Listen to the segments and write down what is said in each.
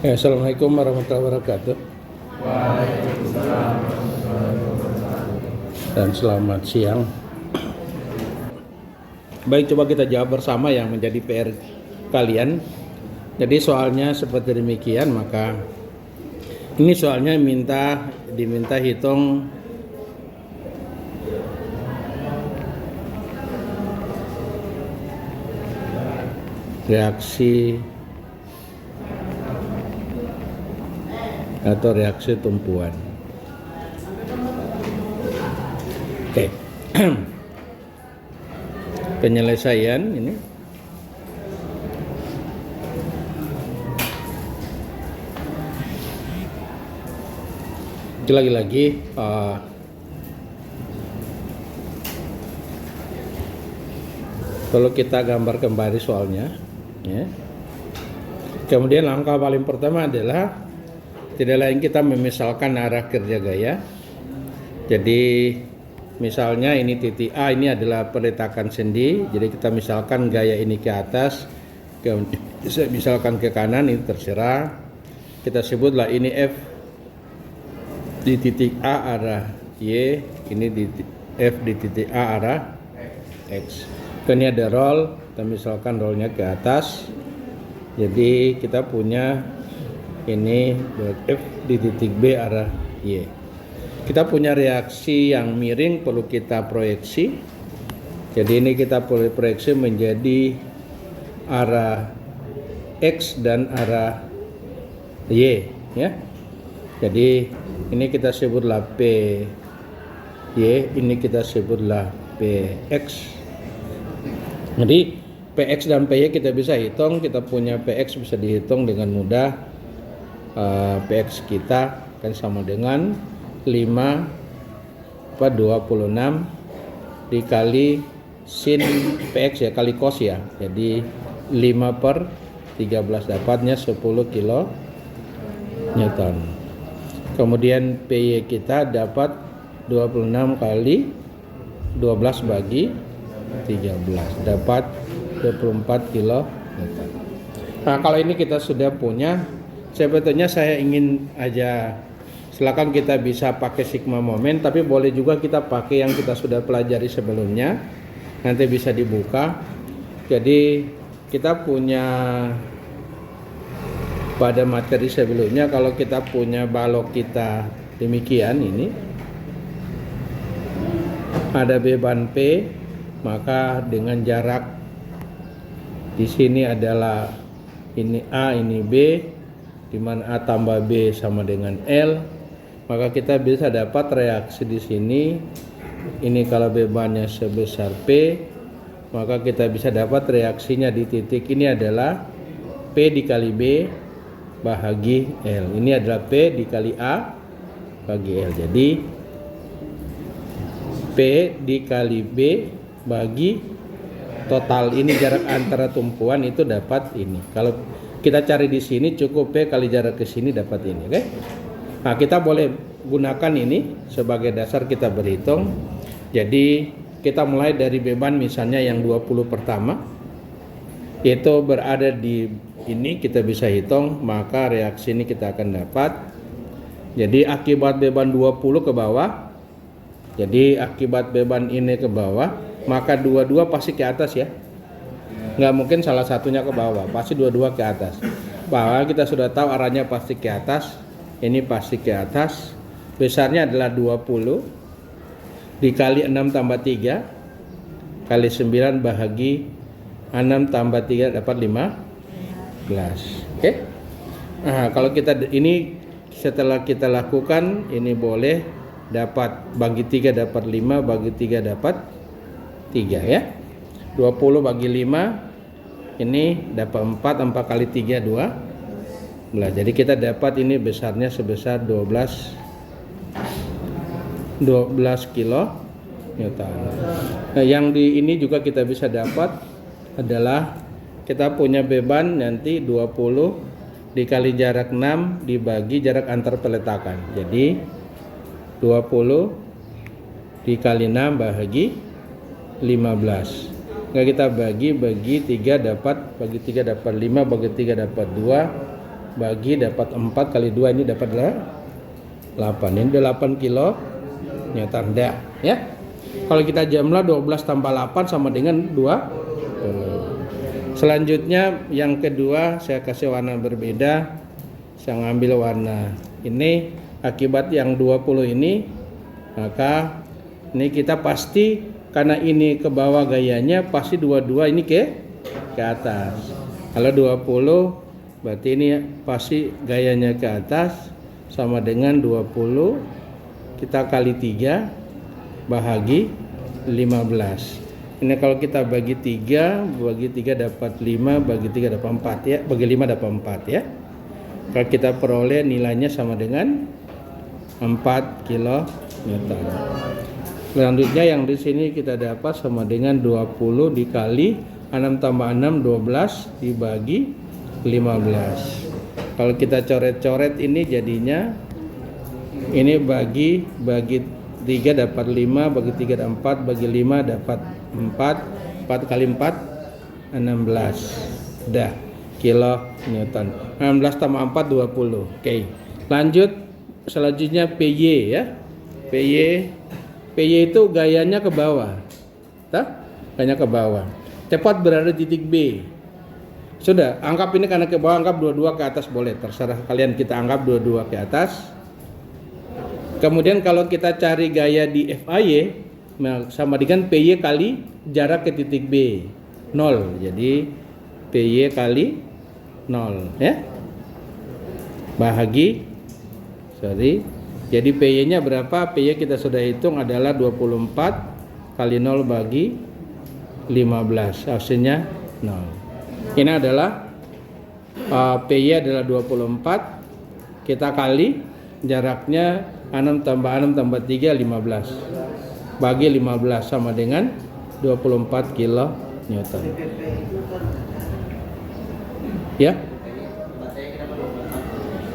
Ya, Assalamualaikum warahmatullahi wabarakatuh. Waalaikumsalam. Dan selamat siang. Baik, coba kita jawab bersama yang menjadi PR kalian. Jadi soalnya seperti demikian, maka ini soalnya diminta hitung reaksi atau reaksi tumpuan. Oke. Penyelesaian ini lagi-lagi kalau kita gambar kembali soalnya ya. Kemudian langkah paling pertama adalah tidak lain kita memisalkan arah kerja gaya. Jadi misalnya ini titik A, ini adalah peletakan sendi. Jadi kita misalkan gaya ini ke atas, misalkan ke kanan, ini terserah. Kita sebutlah ini F di titik A arah Y, ini di F di titik A arah X. Ini ada roll, kita misalkan rollnya ke atas. Jadi kita punya ini F di titik B arah Y. Kita punya reaksi yang miring, perlu kita proyeksi. Jadi ini kita perlu proyeksi menjadi arah X dan arah Y ya. Jadi ini kita sebutlah P Y, ini kita sebutlah PX. Jadi PX dan PY kita bisa hitung, kita punya PX bisa dihitung dengan mudah. PX kita kan sama dengan 26 dikali sin PX ya, kali cos ya. Jadi 5/13 dapatnya 10 kilo Newton. Kemudian PY kita dapat 26 kali 12 bagi 13 dapat 24 kilo Newton. Nah, kalau ini kita sudah punya, sebetulnya saya ingin aja, silakan kita bisa pakai sigma moment, tapi boleh juga kita pakai yang kita sudah pelajari sebelumnya, nanti bisa dibuka. Jadi kita punya pada materi sebelumnya, kalau kita punya balok kita demikian, ini ada beban P, maka dengan jarak di sini adalah ini A, ini B, di mana A tambah B sama dengan L, maka kita bisa dapat reaksi di sini. Ini kalau bebannya sebesar P, maka kita bisa dapat reaksinya di titik ini adalah P dikali B bahagi L. Ini adalah P dikali A bagi L. Jadi P dikali B bagi total ini jarak antara tumpuan itu dapat ini. Kalau kita cari di sini cukup P kali jarak ke sini dapat ini, oke? Nah, kita boleh gunakan ini sebagai dasar kita berhitung. Jadi kita mulai dari beban misalnya yang 20 pertama, itu berada di ini, kita bisa hitung, maka reaksi ini kita akan dapat. Jadi akibat beban 20 ke bawah, jadi akibat beban ini ke bawah, maka dua-dua pasti ke atas ya. Nggak mungkin salah satunya ke bawah, pasti dua-dua ke atas. Bahwa kita sudah tahu arahnya pasti ke atas, ini pasti ke atas. Besarnya adalah 20 dikali 6 tambah 3 kali 9 bahagi 6 tambah 3 dapat 15. Oke? Nah, kalau kita ini setelah kita lakukan, ini boleh dapat bagi 3 dapat 5, bagi 3 dapat 3 ya. 20 bagi 5 ini dapat 4 kali 3 12. Jadi kita dapat ini besarnya sebesar 12 kilo Newton. Nah, yang di ini juga kita bisa dapat adalah kita punya beban nanti 20 dikali jarak 6 dibagi jarak antar peletakan. Jadi 20 dikali 6 bahagi 15. Nggak kita bagi 3 dapat, bagi 3 dapat 5, bagi 3 dapat 2, bagi dapat 4 kali 2 ini dapat 8. Ini 8 kilo Newton dah ya. Kalau kita jumlah 12 tambah 8 sama dengan 20. Selanjutnya yang kedua saya kasih warna berbeda. Saya ngambil warna ini akibat yang 20 ini, maka ini kita pasti karena ini ke bawah gayanya pasti 22 ini ke atas. Kalau 20 berarti ini pasti gayanya ke atas sama dengan 20 kita kali 3 bahagi 15. Ini kalau kita bagi 3 dapat 5, bagi 3 dapat 4 ya, bagi 5 dapat 4 ya. Kalau kita peroleh nilainya sama dengan 4 kilo Newton. Selanjutnya yang di sini kita dapat sama dengan 20 dikali 6 tambah 6 12 dibagi 15. Kalau kita coret-coret ini jadinya ini bagi 3 dapat 5, bagi 3 dapat 4, bagi 5 dapat 4, 4 kali 4 16 dah kilo Newton. 16 tambah 4 20. Oke. Lanjut selanjutnya PY ya. PY itu gayanya ke bawah. Gayanya ke bawah. Tepat berada di titik B. Sudah, anggap ini karena ke bawah, anggap dua-dua ke atas boleh. Terserah kalian, kita anggap dua-dua ke atas. Kemudian kalau kita cari gaya di FAY sama dengan PY kali jarak ke titik B 0. Jadi PY kali 0 ya. Jadi PY-nya berapa? PY kita sudah hitung adalah 24 kali 0 bagi 15. Hasilnya 0. Ini adalah PY adalah 24. Kita kali jaraknya 6 tambah 6 tambah 3 15 bagi 15 sama dengan 24 kilo Newton ya.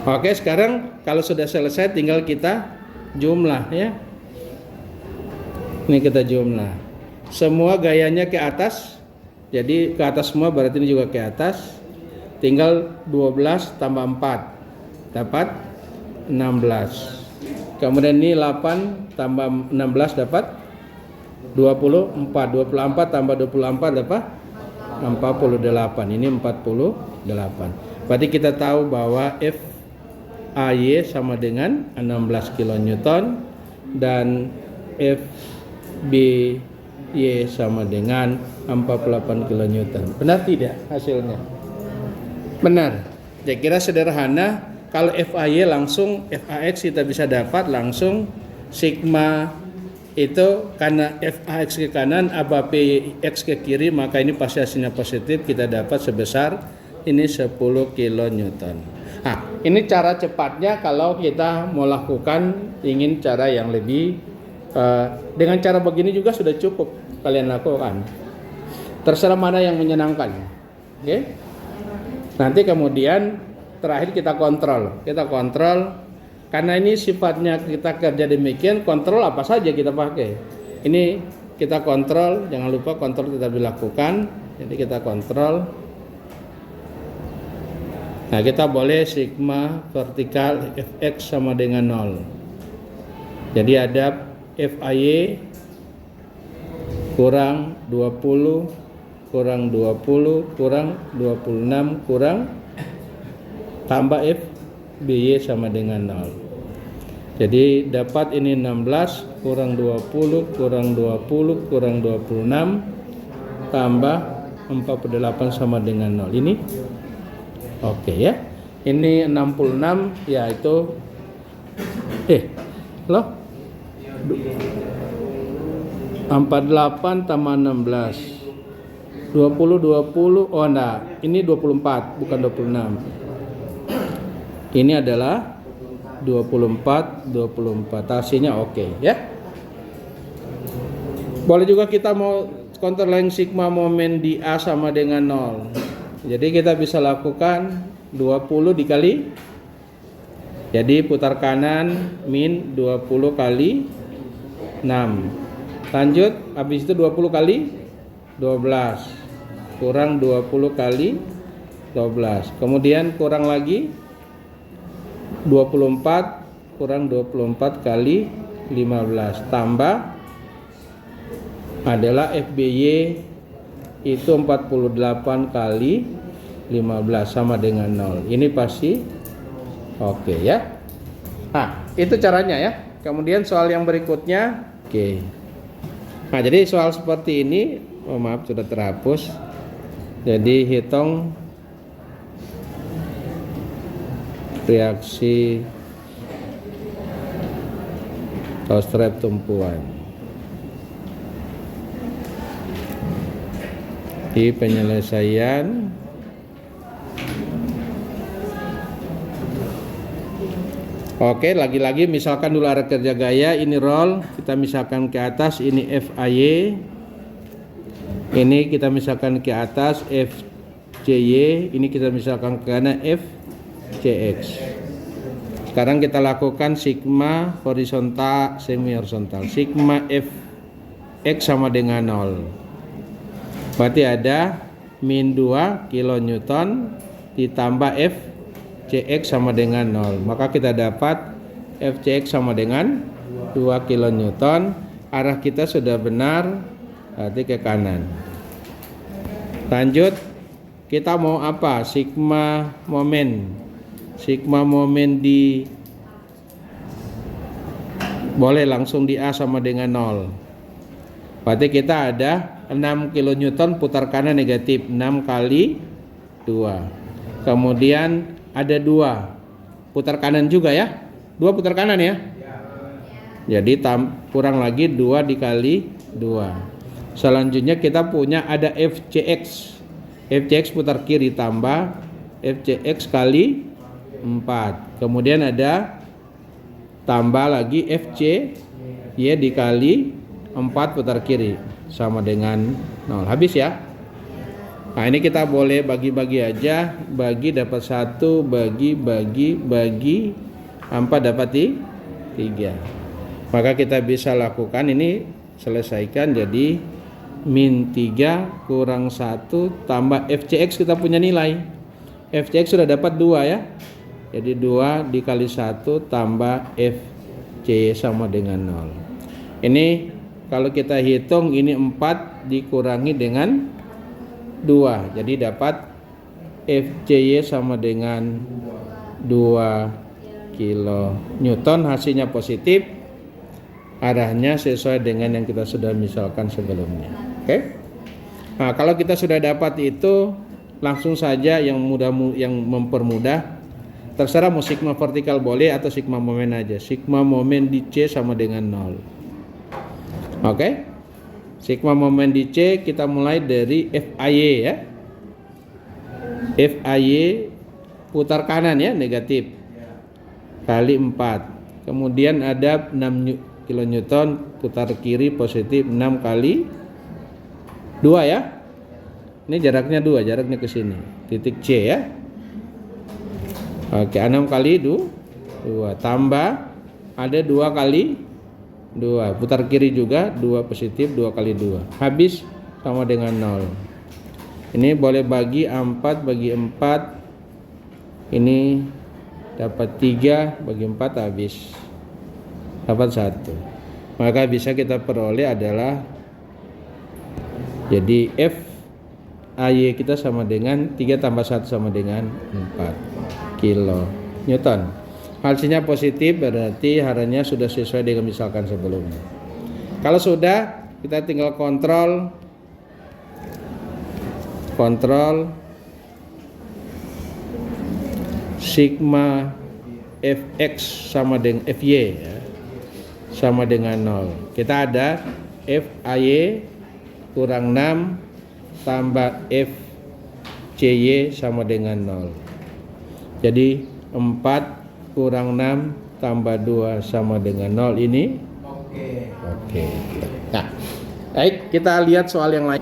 Oke, sekarang kalau sudah selesai tinggal kita jumlah ya. Ini kita jumlah semua gayanya ke atas, jadi ke atas semua berarti ini juga ke atas. Tinggal 12 tambah 4 dapat 16. Kemudian ini 8 tambah 16 dapat 24. 24 tambah 24 dapat 48. Ini 48. Berarti kita tahu bahwa FAY sama dengan 16 kN dan FBY sama dengan 48 kN. Benar tidak hasilnya? Benar. Saya kira sederhana. Kalau FAY langsung FAX kita bisa dapat langsung sigma itu karena FAX ke kanan ABAPX ke kiri, maka ini pasti hasilnya positif. Kita dapat sebesar ini 10 kN. Nah, ini cara cepatnya kalau kita mau lakukan ingin cara yang lebih dengan cara begini juga sudah cukup kalian lakukan. Terserah mana yang menyenangkan. Oke? Nanti kemudian terakhir kita kontrol karena ini sifatnya kita kerja demikian, kontrol apa saja kita pakai. Ini kita kontrol, jangan lupa kontrol tetap dilakukan. Jadi kita kontrol. Nah, kita boleh sigma vertikal Fx sama dengan 0. Jadi ada FAY kurang 20 kurang 20 kurang 26 kurang tambah FBY sama dengan 0. Jadi dapat ini 16 kurang 20 kurang 20 kurang 26 tambah 48 sama dengan 0. Ini oke ya. Ini 66 yaitu 48 tambah 16 20 oh enggak, ini 24 bukan 26. Ini adalah 24 hasilnya oke ya. Boleh juga kita mau kontrol lain sigma momen di A sama dengan 0. Jadi kita bisa lakukan 20 dikali, jadi putar kanan min 20 kali 6. Lanjut, habis itu 20 kali 12 kurang 20 kali 12. Kemudian kurang lagi 24 kurang 24 kali 15 tambah adalah FBY itu 48 kali 15 sama dengan 0. Ini pasti oke ya. Nah, itu caranya ya. Kemudian soal yang berikutnya, oke. Nah, jadi soal seperti ini, oh maaf sudah terhapus. Jadi hitung reaksi Toasttrap tumpuan di penyelesaian oke, lagi-lagi misalkan dulu arah kerja gaya ini roll, kita misalkan ke atas ini FAY, ini kita misalkan ke atas FCY, ini kita misalkan ke kanan FCX. Sekarang kita lakukan sigma horizontal semi horizontal. Sigma Fx sama dengan 0. Berarti ada min 2 kilonewton ditambah Fcx sama dengan 0. Maka kita dapat Fcx sama dengan 2 kilonewton. Arah kita sudah benar, berarti ke kanan. Lanjut, kita mau apa? Sigma momen. Sigma momen di boleh langsung di A sama dengan 0. Berarti kita ada 6 kilonewton putar kanan negatif 6 kali 2. Kemudian ada 2 putar kanan juga ya. 2 putar kanan ya. Jadi kurang lagi 2 dikali 2. Selanjutnya kita punya ada FCX. FCX putar kiri tambah FCX kali 4. Kemudian ada tambah lagi FC Y dikali 4 putar kiri sama dengan 0. Habis ya. Nah, ini kita boleh bagi-bagi aja. Bagi dapat 1, bagi 4 dapat 3. Maka kita bisa lakukan ini, selesaikan jadi min 3 kurang 1 tambah FCX, kita punya nilai. FCX sudah dapat 2 ya. Jadi 2 dikali 1 tambah FC sama dengan 0. Ini kalau kita hitung ini 4 dikurangi dengan 2. Jadi dapat FCY sama dengan 2 kilonewton. Hasilnya positif. Arahnya sesuai dengan yang kita sudah misalkan sebelumnya. Oke. Nah, kalau kita sudah dapat itu, langsung saja yang mempermudah. Terserah mau sigma vertikal boleh atau sigma momen aja. Sigma momen di C sama dengan 0. Oke. Sigma momen di C kita mulai dari FAY ya. FAY putar kanan ya, negatif. Kali 4. Kemudian ada 6 kilonewton putar kiri positif 6 kali 2 ya. Ini jaraknya 2, jaraknya ke sini. Titik C ya. Oke, 6 kali 2 tambah ada 2 kali 2 putar kiri juga 2 positif 2 kali 2 habis sama dengan 0. Ini boleh bagi 4 bagi 4, ini dapat 3 bagi 4 habis dapat 1. Maka bisa kita peroleh adalah jadi FAY kita sama dengan 3 tambah 1 sama dengan 4 kilonewton. Hasilnya positif, berarti arahnya sudah sesuai dengan misalkan sebelumnya. Kalau sudah, kita tinggal kontrol sigma Fx sama dengan Fy ya, sama dengan 0. Kita ada Fay kurang 6 tambah Fcy sama dengan 0. Jadi 4 kurang 6 tambah 2 sama dengan 0 ini. Oke. Nah, baik, kita lihat soal yang lain.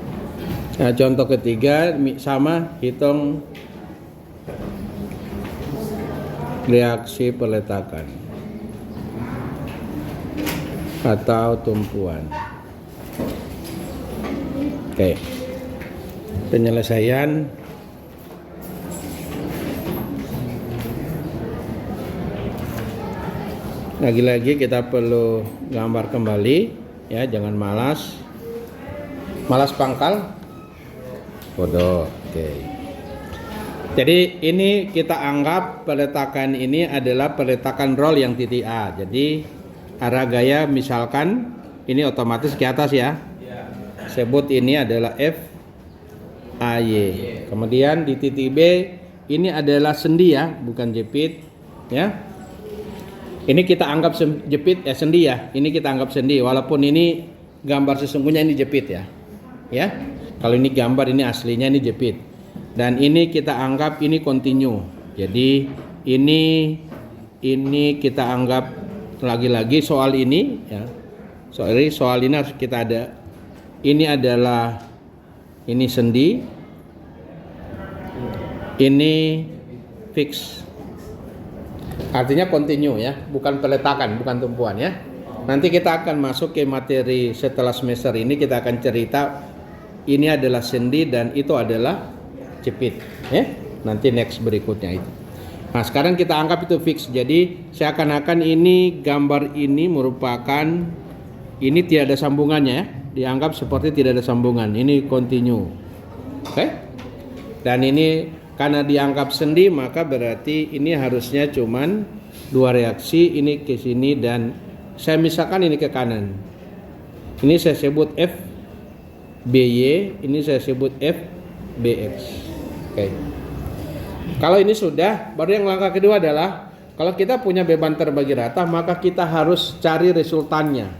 Nah, contoh ketiga sama, hitung reaksi peletakan atau tumpuan. Oke. Penyelesaian Lagi-lagi kita perlu gambar kembali ya, jangan malas. Malas pangkal bodoh. Oke. Jadi ini kita anggap peletakan ini adalah peletakan roll yang titik A. Jadi arah gaya misalkan ini otomatis ke atas ya. Sebut ini adalah F A Y. Kemudian di titik B ini adalah sendi ya, bukan jepit ya. Ini kita anggap jepit sendi ya. Ini kita anggap sendi walaupun ini gambar sesungguhnya ini jepit ya. Ya. Kalau ini gambar ini aslinya ini jepit. Dan ini kita anggap ini continue. Jadi ini kita anggap lagi-lagi soal ini ya. Soal ini harus kita ada. Ini adalah ini sendi. Ini fix. Artinya continue ya, bukan peletakan, bukan tumpuan ya. Nanti kita akan masuk ke materi setelah semester ini, kita akan cerita ini adalah sendi dan itu adalah jepit ya. Nanti next berikutnya itu. Nah, sekarang kita anggap itu fix. Jadi seakan-akan ini gambar ini merupakan ini tidak ada sambungannya ya. Dianggap seperti tidak ada sambungan. Ini continue. Oke? Dan ini karena dianggap sendi maka berarti ini harusnya cuman dua reaksi, ini ke sini dan saya misalkan ini ke kanan. Ini saya sebut F BY, ini saya sebut F BX. Oke. Kalau ini sudah, baru yang langkah kedua adalah kalau kita punya beban terbagi rata maka kita harus cari resultannya.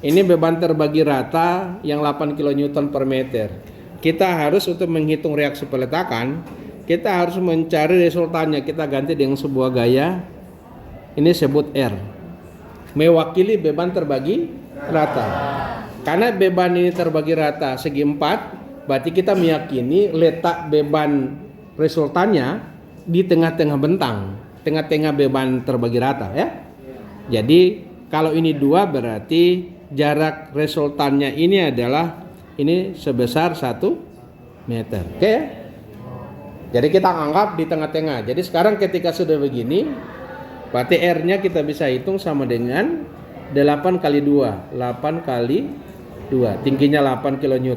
Ini beban terbagi rata yang 8 kN per meter. Kita harus untuk menghitung reaksi peletakan, kita harus mencari resultannya. Kita ganti dengan sebuah gaya. Ini sebut R. Mewakili beban terbagi rata. Karena beban ini terbagi rata segi 4, berarti kita meyakini letak beban resultannya di tengah-tengah bentang, tengah-tengah beban terbagi rata ya. Jadi kalau ini 2 berarti jarak resultannya ini adalah ini sebesar 1 meter. Oke ya? Jadi kita anggap di tengah-tengah. Jadi sekarang ketika sudah begini, berarti R-nya kita bisa hitung sama dengan 8 kali 2. 8 kali 2. Tingginya 8 kN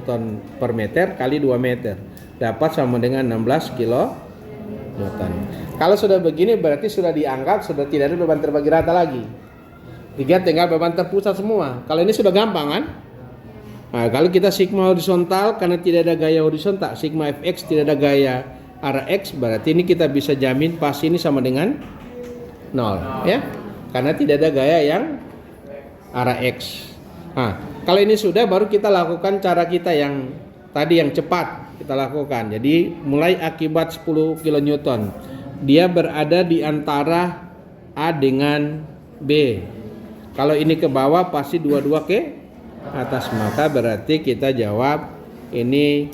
per meter kali 2 meter. Dapat sama dengan 16 kN. Kalau sudah begini berarti sudah dianggap sudah tidak ada beban terbagi rata lagi. Tiga tinggal beban terpusat semua. Kalau ini sudah gampang kan? Nah, kalau kita sigma horizontal karena tidak ada gaya horizontal, sigma fx tidak ada gaya arah x, berarti ini kita bisa jamin pas ini sama dengan 0 ya. Karena tidak ada gaya yang arah x. Nah, kalau ini sudah baru kita lakukan cara kita yang tadi yang cepat kita lakukan. Jadi mulai akibat 10 kN. Dia berada di antara A dengan B. Kalau ini ke bawah pasti dua-dua ke atas, maka berarti kita jawab ini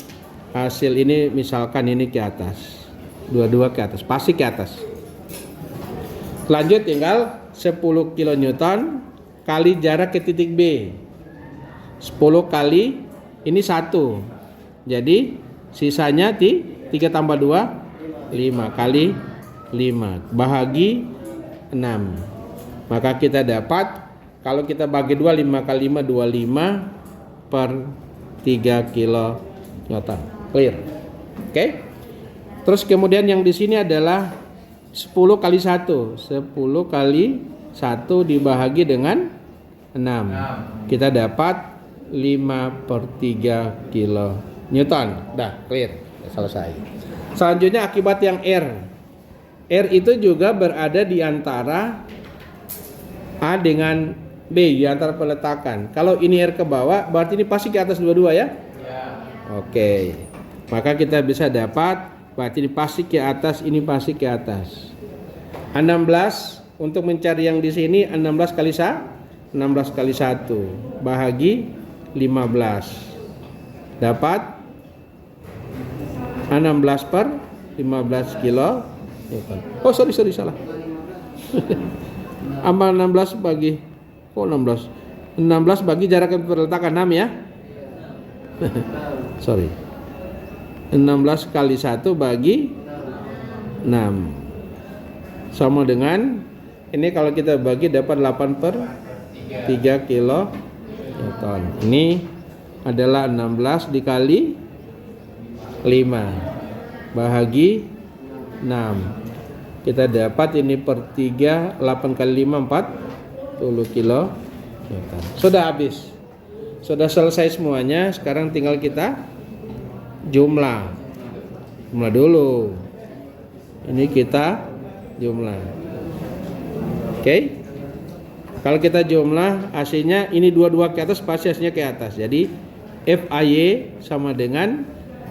hasil ini misalkan ini ke atas. Dua-dua ke atas, pasti ke atas. Lanjut tinggal 10 kN kali jarak ke titik B. 10 kali ini 1. Jadi sisanya 3 tambah 2 5 kali 5 bahagi 6. Maka kita dapat kalau kita bagi 2, 5 kali 5, 25 per 3 kN. Clear? Oke? Terus kemudian yang di sini adalah 10 kali 1. 10 kali 1 dibahagi dengan 6. Kita dapat 5 per 3 kN. Dah, clear. Selesai. Selanjutnya akibat yang R. R itu juga berada di antara A dengan B, di antara peletakan. Kalau ini R ke bawah, berarti ini pasti ke atas dua-dua ya? Oke. Maka kita bisa dapat, berarti ini pasti ke atas, ini pasti ke atas. 16, untuk mencari yang di sini, 16 kali 16 kali 1, bahagi 15. Dapat 16 per 15 kilo. Oh sorry salah. Amal 16 bagi 16 bagi jarak peletakan 6 ya. Sorry. 16 kali 1 bagi 6 sama dengan Ini kalau kita bagi dapat 8/3 kilo Newton. Ini adalah 16 dikali 5 bahagi 6. Kita dapat ini per 3, 8 kali 5, 40 kilo Newton. Sudah habis. Sudah selesai semuanya. Sekarang tinggal kita jumlah dulu. Ini kita jumlah. Oke. Kalau kita jumlah hasilnya ini 22 ke atas pasti hasilnya ke atas. Jadi FAY sama dengan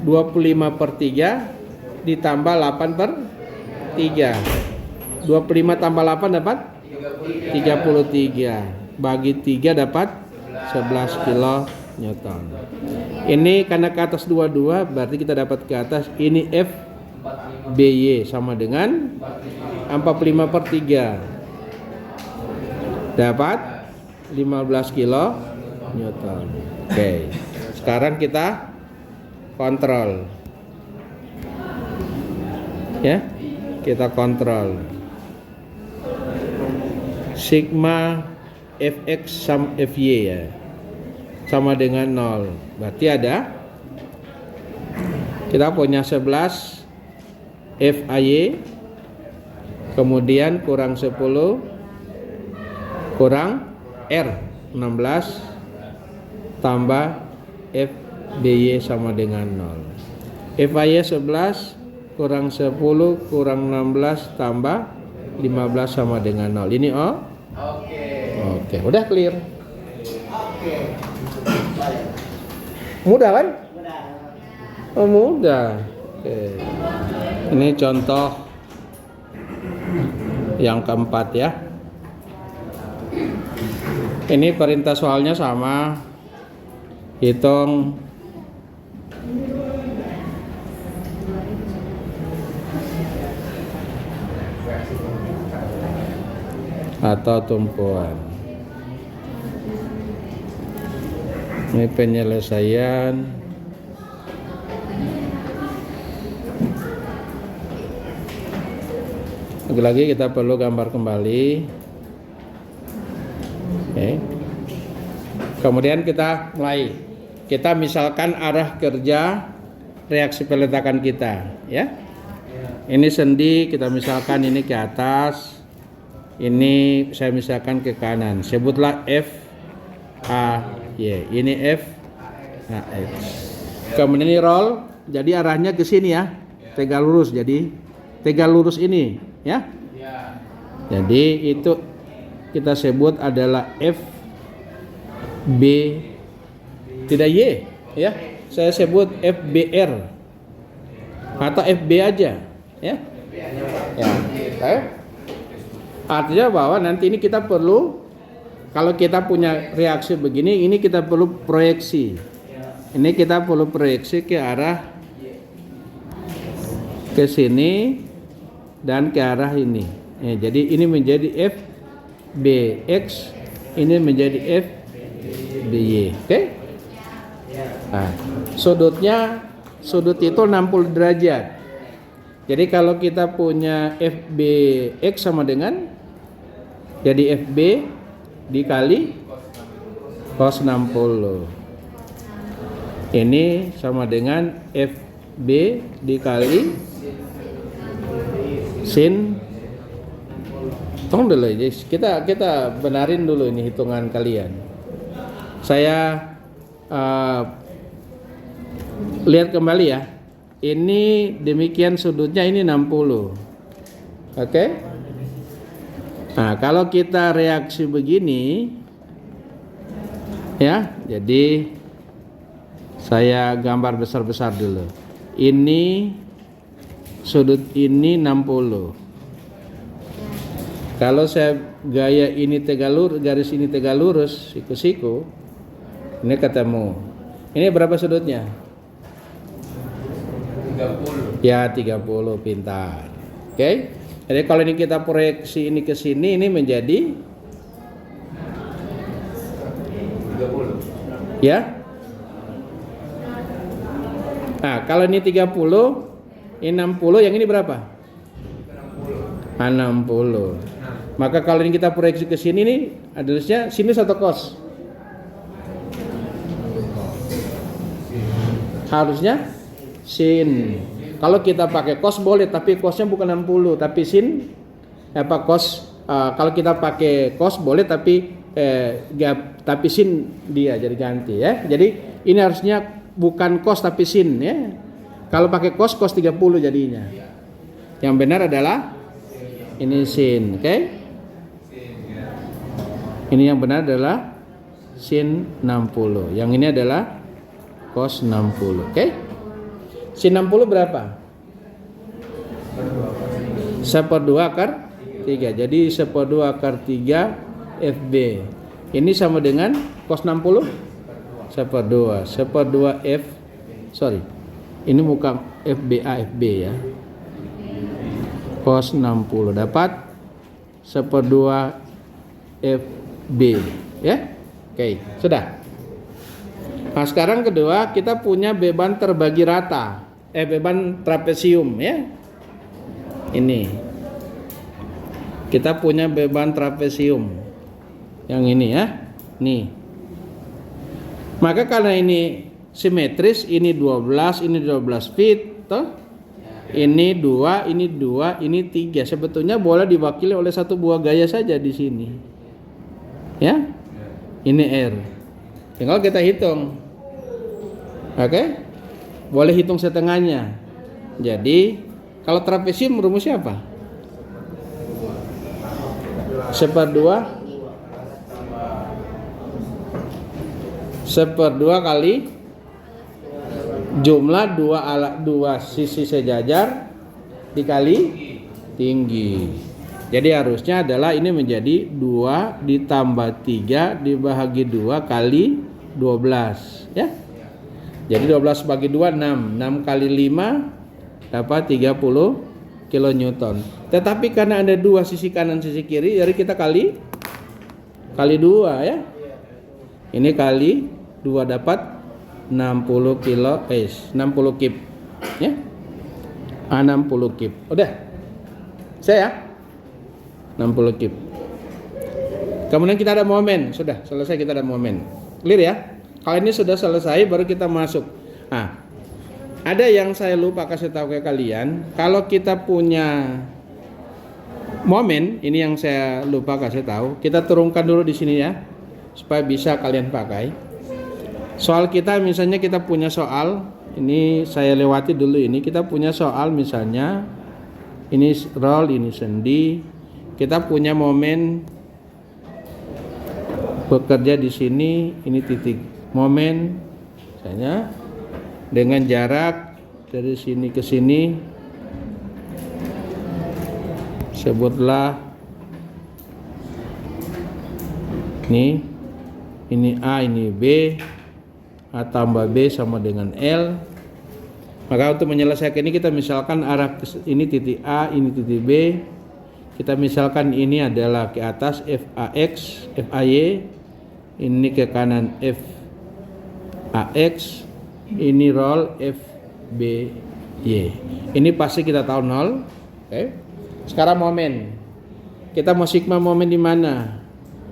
25/3 ditambah 8/3. 25 tambah 8 dapat 33. Bagi 3 dapat 11 kilo Newton. Ini karena ke atas 22 berarti kita dapat ke atas ini FBY sama dengan 45/3. Dapat 15 kilo Newton. Oke. Sekarang kita kontrol. Ya. Kita kontrol. Sigma Fx sama Fy ya. Sama dengan 0. Berarti ada kita punya 11 Fy kemudian kurang 10 kurang R 16 tambah FBY sama dengan 0. FY 11 kurang 10 kurang 16 tambah 15 sama dengan 0. Ini Oke, udah clear. Mudah kan? Mudah. Oke. Ini contoh yang keempat ya. Ini perintah soalnya sama. Hitung atau tumpuan. Ini penyelesaian lagi-lagi kita perlu gambar kembali. Oke. Kemudian kita mulai. Kita misalkan arah kerja reaksi peletakan kita, ya. Ini sendi kita misalkan ini ke atas, ini saya misalkan ke kanan. Sebutlah F A Y. Ini F A X. Kemudian ini roll, jadi arahnya ke sini ya. Tegak lurus, jadi tegak lurus ini, ya. Jadi itu kita sebut adalah F B tidak Y ya. Saya sebut FBR atau FB aja ya. Ya. Artinya bahwa nanti ini kita perlu kalau kita punya reaksi begini ini kita perlu proyeksi. Ini kita perlu proyeksi ke arah ke sini dan ke arah ini. Ya, jadi ini menjadi FBX, ini menjadi FBY. Oke? Nah, sudut itu 60 derajat. Jadi kalau kita punya FBX sama dengan jadi FB dikali cos 60. Ini sama dengan FB dikali sin. Tunggu dulu, kita benarin dulu ini hitungan kalian. Saya lihat kembali ya. Ini demikian sudutnya ini 60. Oke? Nah, kalau kita reaksi begini ya, jadi saya gambar besar-besar dulu. Ini sudut ini 60. Kalau saya gaya ini tegak lurus, garis ini tegak lurus, siku-siku, ini ketemu. Ini berapa sudutnya? 30. Ya, 30, pintar. Oke. Jadi kalau ini kita proyeksi ini ke sini, ini menjadi 30. Ya. Nah, kalau ini 30, ini 60, yang ini berapa? 60. 60. Maka kalau ini kita proyeksi ke sini nih, adalah sinus atau cos? Harusnya sin. Kalau kita pakai cos boleh, tapi cosnya bukan 60, tapi sin cos. Kalau kita pakai cos boleh, tapi sin dia jadi ganti ya. Jadi ini harusnya bukan cos tapi sin ya. Kalau pakai cos 30 jadinya. Yang benar adalah ini sin, oke? Ini yang benar adalah sin 60. Yang ini adalah cos 60, oke? Sin 60 berapa? 1/2 akar 3. Jadi 1/2 akar 3 FB. Ini sama dengan cos 60 1/2 F. Sorry. Ini bukan FB ya. Cos 60 dapat 1/2 FB ya. Oke, sudah. Nah, sekarang kedua kita punya beban terbagi rata. Beban trapesium ya. Ini. Kita punya beban trapesium. Yang ini ya. Nih. Maka karena ini simetris, ini 12, ini 12 feet, toh? Ini 2, ini 2, ini 3. Sebetulnya boleh diwakili oleh satu buah gaya saja di sini. Ya. Ini R. Tinggal kita hitung. Oke? Boleh hitung setengahnya. Jadi, kalau trapesium rumusnya apa? 1/2 kali jumlah dua sisi sejajar dikali tinggi. Jadi harusnya adalah ini menjadi 2 ditambah 3 dibagi 2 kali 12 ya. Jadi 12 bagi 2 6. 6 kali 5 dapat 30 kilonewton. Tetapi karena ada dua sisi kanan sisi kiri, jadi kita kali 2 ya. Ini kali 2 dapat 60 kip ya. 60 kip. Udah. Saya 60 kip. Kemudian kita ada momen. Sudah selesai, kita ada momen. Clear ya? Kalau ini sudah selesai baru kita masuk. Nah, ada yang saya lupa kasih tahu ke kalian. Kalau kita punya momen, ini yang saya lupa kasih tahu. Kita turunkan dulu di sini ya, supaya bisa kalian pakai. Soal kita misalnya kita punya soal, ini saya lewati dulu ini. Kita punya soal misalnya ini roll, ini sendi. Kita punya momen bekerja di sini, ini titik momen misalnya dengan jarak dari sini ke sini sebutlah ini A, ini B, A tambah B sama dengan L. Maka untuk menyelesaikan ini kita misalkan arah ini titik A, ini titik B. Kita misalkan ini adalah ke atas FAX, FAY, ini ke kanan FAX, ini roll FBY. Ini pasti kita tahu 0. Oke. Sekarang momen. Kita mau sigma momen di mana?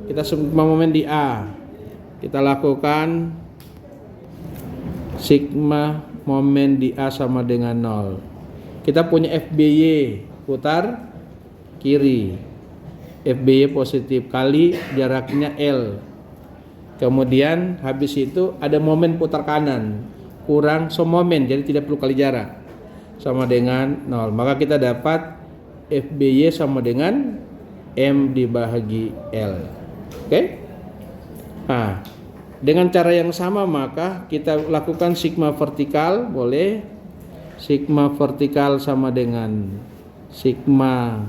Kita sigma momen di A. Kita lakukan sigma momen di A sama dengan 0. Kita punya FBY, putar kiri. FBY positif kali jaraknya L. Kemudian habis itu ada momen putar kanan kurang momen, jadi tidak perlu kali jarak, sama dengan 0. Maka kita dapat FBY sama dengan M dibagi L. Oke? Nah, dengan cara yang sama maka kita lakukan sigma vertikal, boleh. Sigma vertikal sama dengan sigma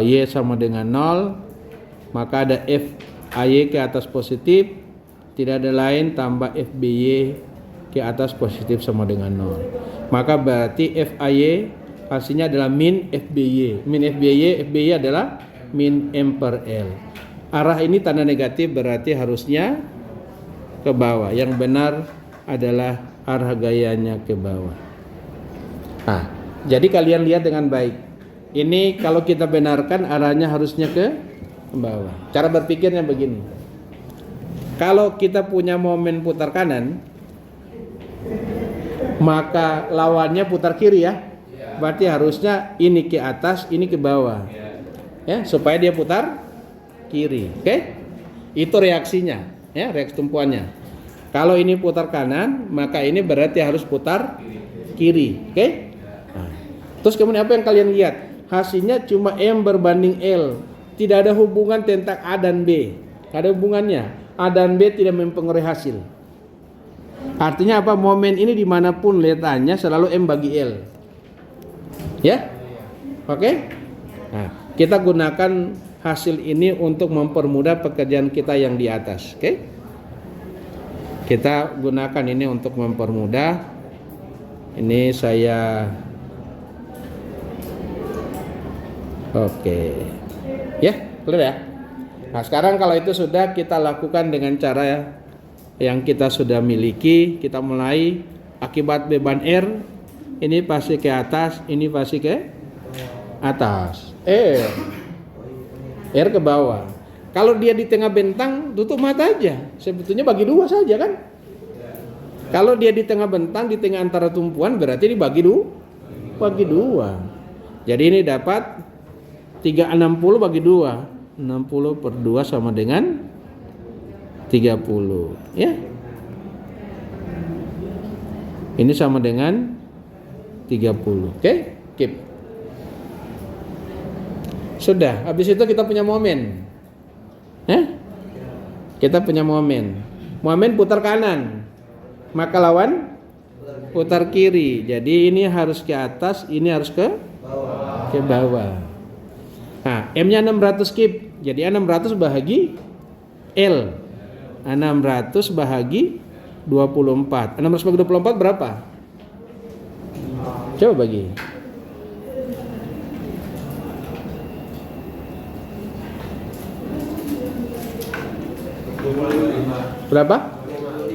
Y sama dengan 0. Maka ada FAY ke atas positif, tidak ada lain tambah FBY ke atas positif sama dengan 0. Maka berarti FAY pastinya adalah min FBY. Min FBY adalah min M per L. Arah ini tanda negatif berarti harusnya ke bawah. Yang benar adalah arah gayanya ke bawah. Nah, Jadi kalian lihat dengan baik. Ini kalau kita benarkan arahnya harusnya ke bawah. Cara berpikirnya begini. Kalau kita punya momen putar kanan, maka lawannya putar kiri ya. Berarti harusnya ini ke atas, ini ke bawah. Ya, supaya dia putar kiri. Oke? Itu reaksinya, ya, reaksi tumpuannya. Kalau ini putar kanan, maka ini berarti harus putar kiri. Oke? Nah, terus kemudian apa yang kalian lihat? Hasilnya cuma M berbanding L. Tidak ada hubungan tentang A dan B. Tidak ada hubungannya. A dan B tidak mempengaruhi hasil. Artinya apa? Momen ini dimanapun letaknya selalu M bagi L. Ya? Oke? Nah, kita gunakan hasil ini untuk mempermudah pekerjaan kita yang di atas. Oke? Kita gunakan ini untuk mempermudah. Ini saya oke. Ya, clear ya? Nah, sekarang kalau itu sudah kita lakukan dengan cara yang kita sudah miliki. Kita mulai akibat beban R. Ini pasti ke atas, ini pasti ke atas. R ke bawah. Kalau dia di tengah bentang, tutup mata aja. Sebetulnya bagi dua saja kan? Kalau dia di tengah bentang, di tengah antara tumpuan, berarti dibagi dua. Jadi ini dapat 360 bagi 2. 60 per 2 sama dengan 30. Ya. Ini sama dengan 30. Oke? Keep. Sudah, habis itu kita punya momen. Kita punya momen. Momen putar kanan. Maka lawan putar kiri. Jadi ini harus ke atas, ini harus ke bawah. Nah, M-nya 600 kip. Jadi 600 bahagi L. 600 bahagi 24. 600 bagi 24 berapa? Coba bagi. Berapa?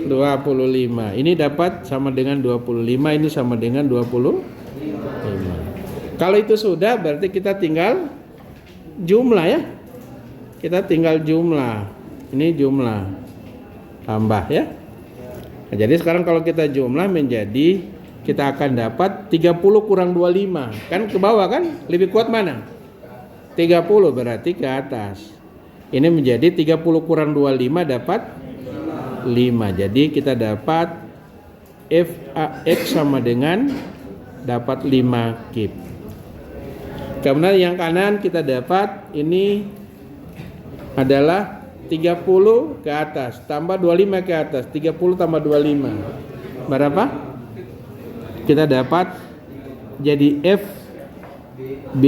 25. Ini dapat sama dengan 25, ini sama dengan 25. Kalau itu sudah berarti kita tinggal jumlah ya. Kita tinggal jumlah. Ini jumlah. Tambah ya. Nah, jadi sekarang kalau kita jumlah menjadi kita akan dapat 30 kurang 25. Kan ke bawah kan? Lebih kuat mana? 30 berarti ke atas. Ini menjadi 30 kurang 25 dapat 5. Jadi kita dapat FAX sama dengan dapat 5 kip. Kemudian yang kanan kita dapat ini adalah 30 ke atas tambah 25 ke atas. 30 tambah 25 berapa? Kita dapat jadi F B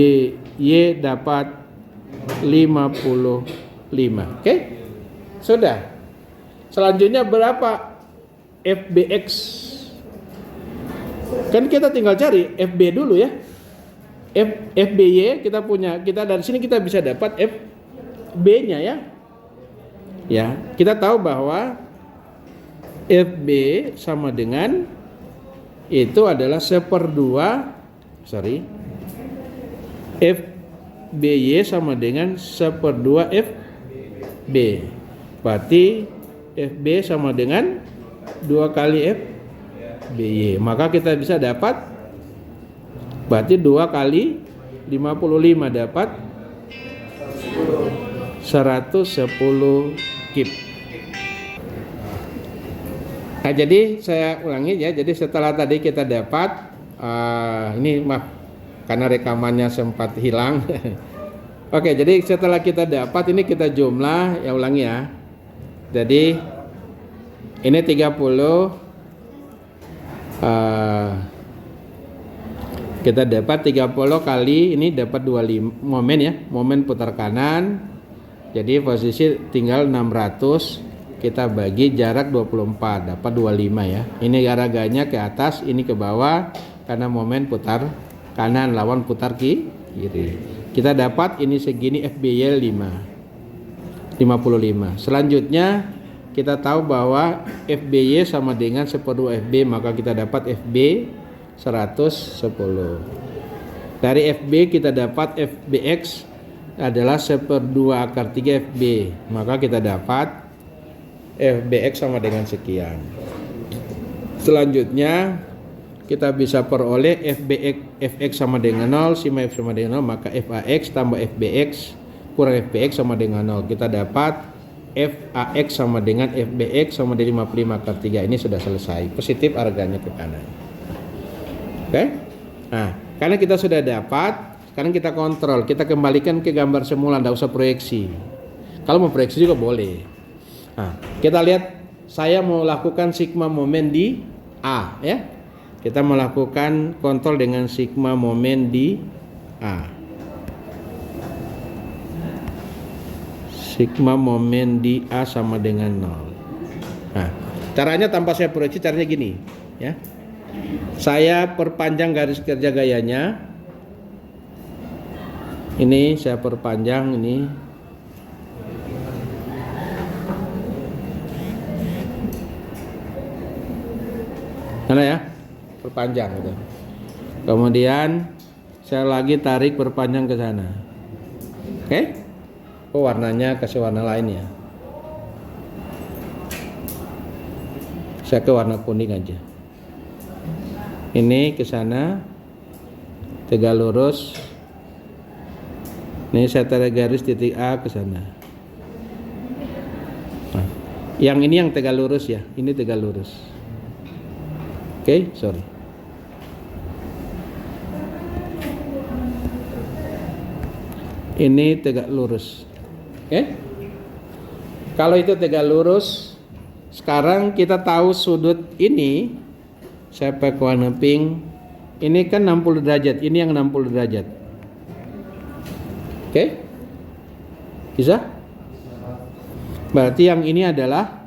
Y dapat 55. Oke? Sudah. Selanjutnya berapa FBX? Kan kita tinggal cari FB dulu ya. FBY kita punya, kita dari sini kita bisa dapat FB-nya ya. Ya, kita tahu bahwa FB sama dengan itu adalah 1/2 FBY sama dengan 1/2 FB. Berarti FB sama dengan 2 kali FBY. Maka kita bisa dapat berarti 2 kali 55 dapat 110 kip. Nah, jadi saya ulangi ya. Jadi setelah tadi kita dapat ini maaf karena rekamannya sempat hilang. Oke, jadi setelah kita dapat ini kita jumlah, ya ulangi ya. Jadi ini 30 kita dapat 30 kali ini dapat 25 momen ya, momen putar kanan. Jadi posisi tinggal 600 kita bagi jarak 24 dapat 25 ya. Ini harganya ke atas, ini ke bawah karena momen putar kanan lawan putar kiri. Kita dapat ini segini FBY 55. Selanjutnya kita tahu bahwa FBY sama dengan 1/2 FB, maka kita dapat FB 110. Dari FB kita dapat FBX adalah 1/2 akar 3 FB. Maka kita dapat FBX sama dengan sekian. Selanjutnya kita bisa peroleh FX sama dengan 0, sigma F sama dengan 0, maka FAX tambah FBX kurang FBX sama dengan 0. Kita dapat FAX sama dengan FBX sama dengan 55 akar 3. Ini sudah selesai. Positif harganya ke kanan. Oke? Nah, karena kita sudah dapat, sekarang kita kontrol. Kita kembalikan ke gambar semula, tidak usah proyeksi. Kalau mau proyeksi juga boleh. Nah, kita lihat, saya mau lakukan sigma momen di A, ya. Kita melakukan kontrol dengan sigma momen di A. Sigma momen di A sama dengan 0. Nah, caranya tanpa saya proyeksi, caranya gini, ya. Saya perpanjang garis kerja gayanya. Ini saya perpanjang ini. Mana ya? Perpanjang gitu. Kemudian saya lagi tarik perpanjang ke sana. Oke? Oh, warnanya kasih warna lain ya. Saya ke warna kuning aja. Ini ke sana. Tegak lurus. Ini saya tarik garis titik A ke sana. Nah, yang ini yang tegak lurus ya. Ini tegak lurus. Oke, sorry. Ini tegak lurus. Oke? Kalau itu tegak lurus, sekarang kita tahu sudut ini, saya pakai warna pink, ini kan 60 derajat, ini yang 60 derajat. Oke? Bisa? Berarti yang ini adalah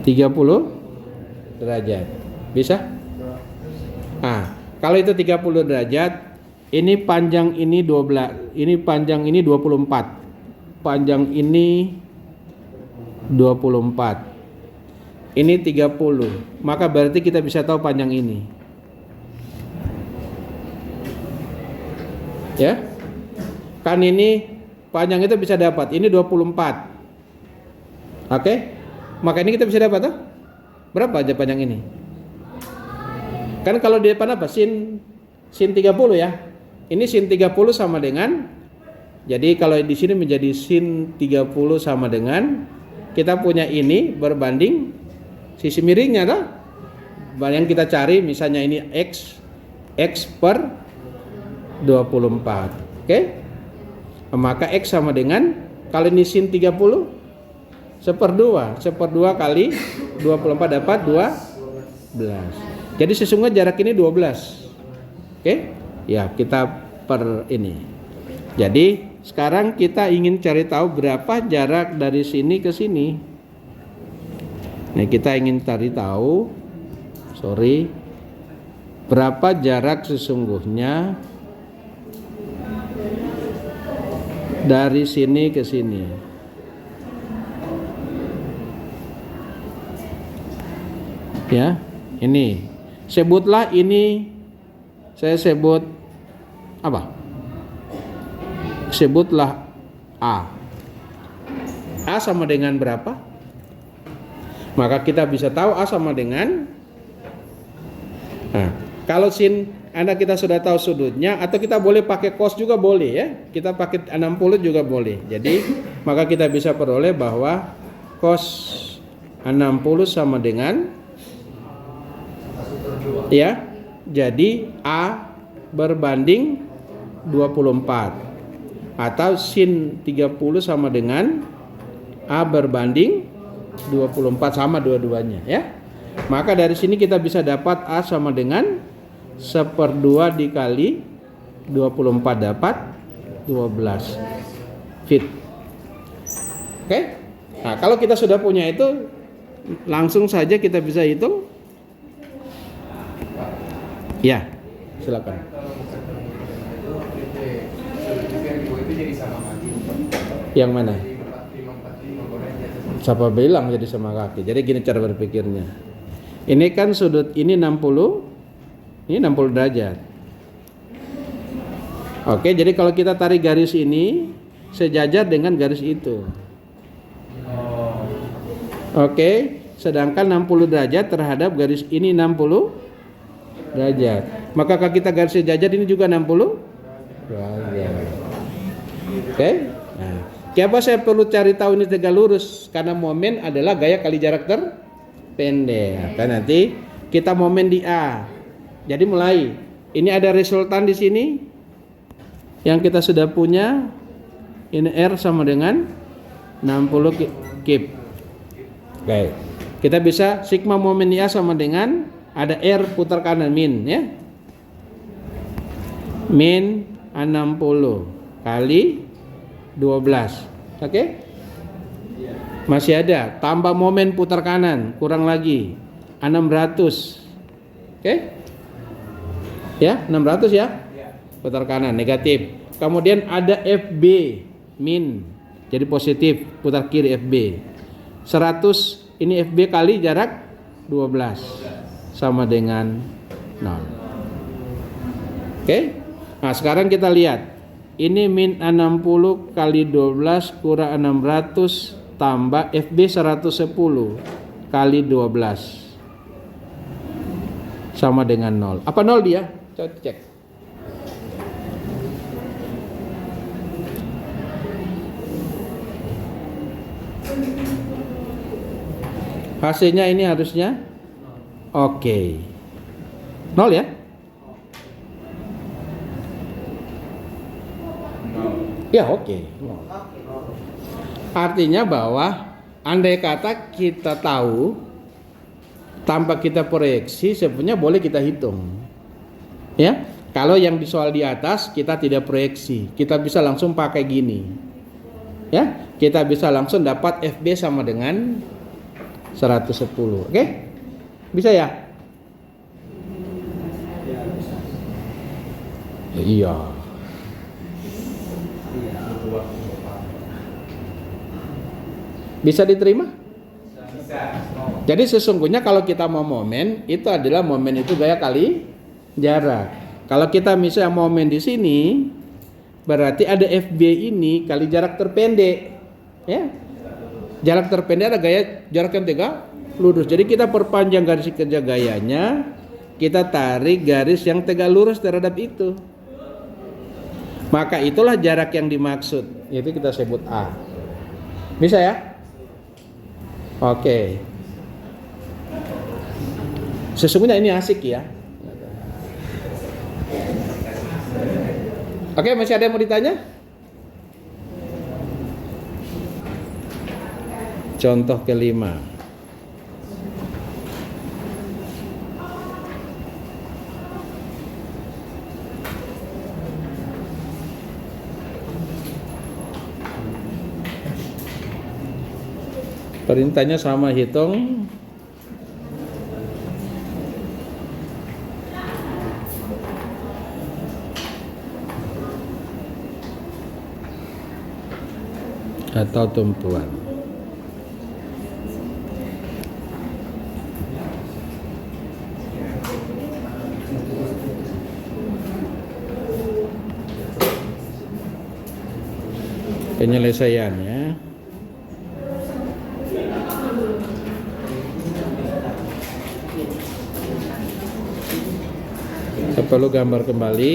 30 derajat. Bisa? Nah, kalau itu 30 derajat, ini panjang ini 12, ini panjang ini 24. Panjang ini 24. Ini 30. Maka berarti kita bisa tahu panjang ini. Ya? Kan ini panjang itu bisa dapat. Ini 24. Oke? Maka ini kita bisa dapat tuh? Berapa aja panjang ini? Kan kalau di depan apa? Sin 30 ya. Ini sin 30 sama dengan, jadi kalau di sini menjadi sin 30 sama dengan, kita punya ini berbanding sisi miringnya toh. Yang kita cari misalnya ini X per 24. Oke? Maka X sama dengan, kalau ini sin 30 1/2 kali 24 dapat 12. Jadi sesungguhnya jarak ini 12. Oke? Ya, kita per ini. Jadi sekarang kita ingin cari tahu berapa jarak dari sini ke sini. Nah, kita ingin cari tahu, berapa jarak sesungguhnya dari sini ke sini. Ya, ini sebutlah ini, saya sebut apa? Sebutlah A. A sama dengan berapa? Maka kita bisa tahu A sama dengan, nah, kalau sin Anda kita sudah tahu sudutnya, atau kita boleh pakai cos juga boleh ya. Kita pakai 60 juga boleh. Jadi maka kita bisa peroleh bahwa cos 60 sama dengan, ya, jadi A berbanding 24, atau sin 30 sama dengan A berbanding 24, sama dua-duanya ya. Maka dari sini kita bisa dapat A sama dengan 1/2 dikali 24 dapat 12 feet. Oke? Nah, kalau kita sudah punya itu, langsung saja kita bisa hitung. Ya, silakan. Yang mana? Siapa bilang jadi sama kaki? Jadi gini cara berpikirnya. Ini kan sudut ini 60, ini 60 derajat. Oke, jadi kalau kita tarik garis ini sejajar dengan garis itu. Oke, sedangkan 60 derajat terhadap garis ini 60 derajat. Maka kalau kita garis sejajar ini juga 60 derajat. Oke. Nah, kenapa saya perlu cari tahu ini tegak lurus? Karena momen adalah gaya kali jarak terpendek. Kan nanti kita momen di A. Jadi mulai. Ini ada resultan di sini yang kita sudah punya. Ini R sama dengan 60 kip. Oke. Kita bisa sigma momen di A sama dengan ada R putar kanan min ya. Min 60 kali 12. Oke? Masih ada tambah momen putar kanan kurang lagi 600. Oke? Ya, 600 ya. Putar kanan negatif. Kemudian ada FB min. Jadi positif, putar kiri FB. 100 ini FB kali jarak 12 sama dengan 0. Oke? Nah, sekarang kita lihat. Ini min 60 kali 12 kurang 600 tambah FB 110 kali 12 sama dengan 0. Apa 0 dia? Coba cek. Hasilnya ini harusnya oke. 0 ya? Ya oke. Artinya bahwa andai kata kita tahu tanpa kita proyeksi sebenarnya boleh kita hitung. Ya, kalau yang di soal di atas kita tidak proyeksi, kita bisa langsung pakai gini. Ya, kita bisa langsung dapat FB sama dengan 110. Oke? Bisa ya? Iya. Bisa diterima? Bisa. Jadi sesungguhnya kalau kita mau momen, itu adalah momen itu gaya kali jarak. Kalau kita misalnya momen di sini, berarti ada FB ini kali jarak terpendek. Ya. Jarak terpendek ada gaya jarak yang tegak lurus. Jadi kita perpanjang garis kerja gayanya, kita tarik garis yang tegak lurus terhadap itu. Maka itulah jarak yang dimaksud. Itu kita sebut A. Bisa ya? Oke. Sesungguhnya ini asik ya. Oke, masih ada yang mau ditanya? Contoh kelima. Perintahnya sama, hitung atau tumpuan. Penyelesaiannya saya perlu gambar kembali.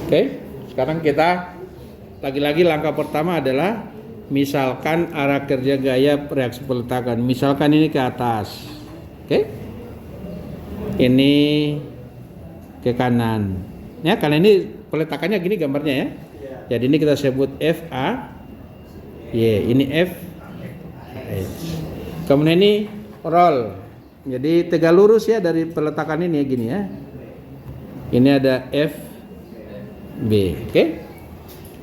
Oke, sekarang kita lagi-lagi langkah pertama adalah misalkan arah kerja gaya reaksi peletakan. Misalkan ini ke atas. Oke. Ini ke kanan. Ya, karena ini peletakannya gini gambarnya ya. Jadi ini kita sebut FA. Y, ini F. Kemudian ini roll. Jadi tegak lurus ya dari peletakan ini ya gini ya. Ini ada F B, oke?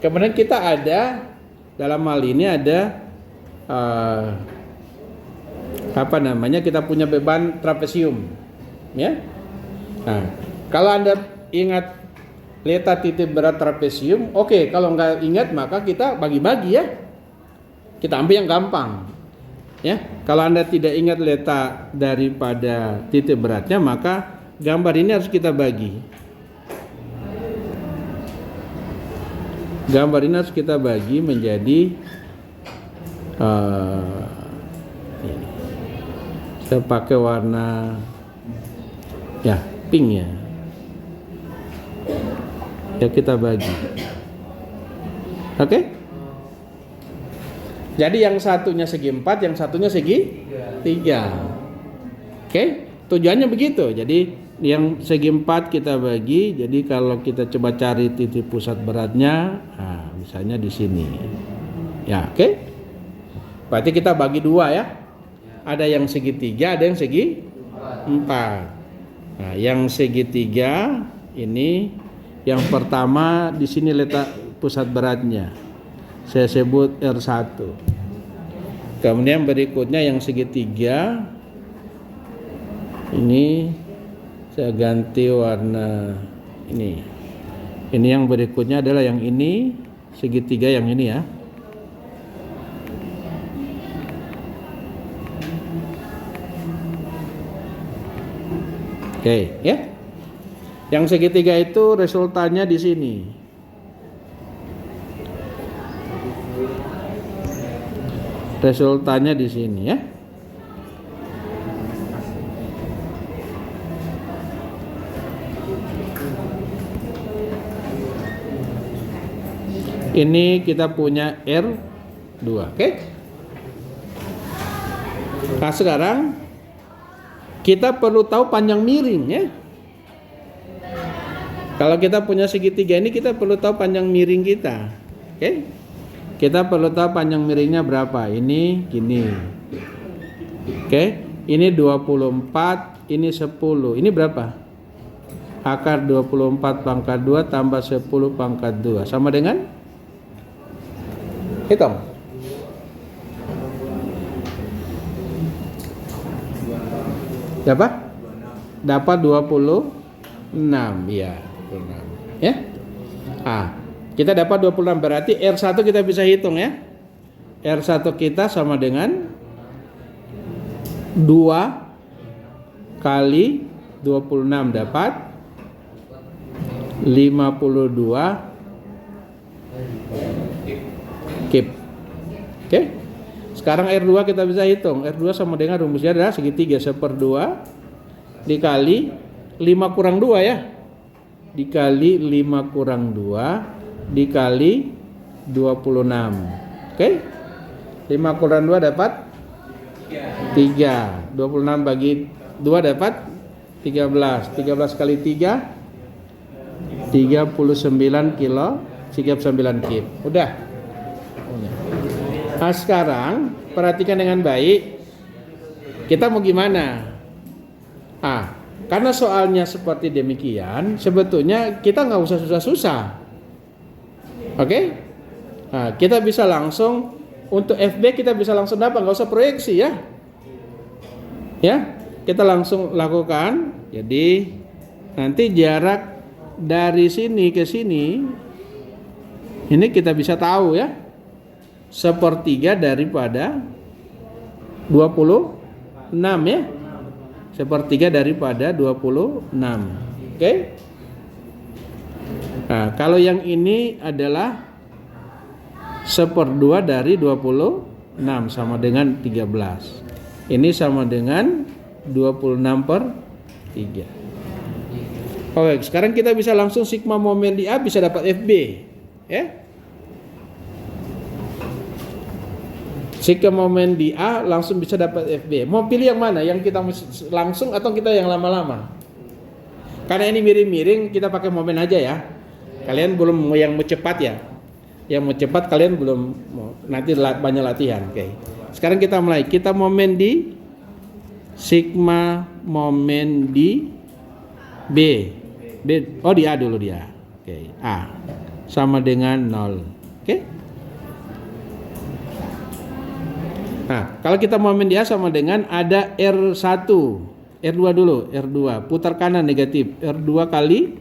Kemudian kita ada dalam hal ini ada apa namanya? Kita punya beban trapesium, ya. Nah, kalau Anda ingat letak titik berat trapesium, oke. Kalau nggak ingat maka kita bagi-bagi ya. Kita ambil yang gampang. Ya, kalau Anda tidak ingat letak daripada titik beratnya, maka gambar ini harus kita bagi. Gambar ini harus kita bagi menjadi ini. Saya pakai warna ya pink ya. Ya kita bagi. Oke? Jadi yang satunya segi 4, yang satunya segi 3. Oke? Tujuannya begitu. Jadi yang segi 4 kita bagi. Jadi kalau kita coba cari titik pusat beratnya, nah, misalnya di sini. Ya, oke? Berarti kita bagi 2 ya. Ada yang segi 3, ada yang segi 4. Nah, yang segi 3 ini yang pertama di sini letak pusat beratnya. Saya sebut R1. Kemudian berikutnya yang segi 3 ini saya ganti warna ini. Ini yang berikutnya adalah yang ini, segi 3 yang ini ya. Oke, ya. Yang segi 3 itu resultannya di sini. Resultannya di sini ya. Ini kita punya R2, oke? Nah sekarang kita perlu tahu panjang miring ya. Kalau kita punya segi 3 ini kita perlu tahu panjang miring kita, oke? Kita perlu tahu panjang miringnya berapa. Ini gini. Oke, ini 24, ini 10. Ini berapa? Akar 24 pangkat 2 tambah 10 pangkat 2 sama dengan? Hitung. Dapat? Dapat 26. Ya, 26. Ya. Kita dapat 26, berarti R1 kita bisa hitung ya. R1 kita sama dengan 2 kali 26 dapat 52 kip. Oke. Sekarang R2 kita bisa hitung. R2 sama dengan rumusnya adalah segi 3 1/2 dikali 5 kurang 2 ya. Dikali 5 kurang 2 dikali 26. Oke? 5 kurang 2 dapat 3. 26 bagi 2 dapat 13. 13 kali 3 39 kilo 39 kip. Udah. Nah, sekarang perhatikan dengan baik. Kita mau gimana? Karena soalnya seperti demikian, sebetulnya kita nggak usah susah-susah. Oke? Nah, kita bisa langsung untuk FB kita bisa langsung dapat, nggak usah proyeksi ya. Ya, kita langsung lakukan. Jadi nanti jarak dari sini ke sini ini kita bisa tahu ya. 1/3 daripada 26 ya. 1/3 daripada 26. Oke? Nah, kalau yang ini adalah 1/2 dari 26 sama dengan 13. Ini sama dengan 26/3. Oke, sekarang kita bisa langsung sigma momen di A bisa dapat FB, ya. Sigma momen di A langsung bisa dapat FB. Mau pilih yang mana? Yang kita langsung atau kita yang lama-lama? Karena ini miring-miring, kita pakai momen aja ya. Kalian belum yang mau cepat ya. Yang mau cepat kalian belum mau. Nanti banyak latihan. Oke. Sekarang kita mulai. Kita momen di sigma momen di B. Oh di A dulu dia. Oke. A sama dengan 0. Oke. Nah, kalau kita momen di A sama dengan ada R1. R2 dulu, R2. Putar kanan negatif. R2 kali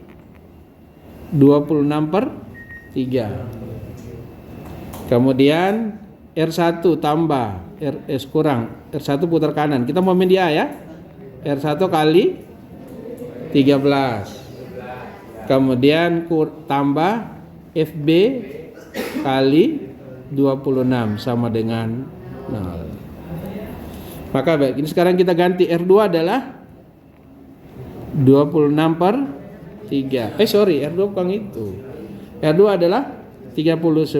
26/3. Kemudian R1 tambah RS kurang R1 putar kanan. Kita momen di A ya. R1 kali 13. Kemudian tambah FB kali 26 sama dengan 0. Maka baik, ini sekarang kita ganti R2 adalah 26 per 3. R2 bukan itu. R2 adalah 39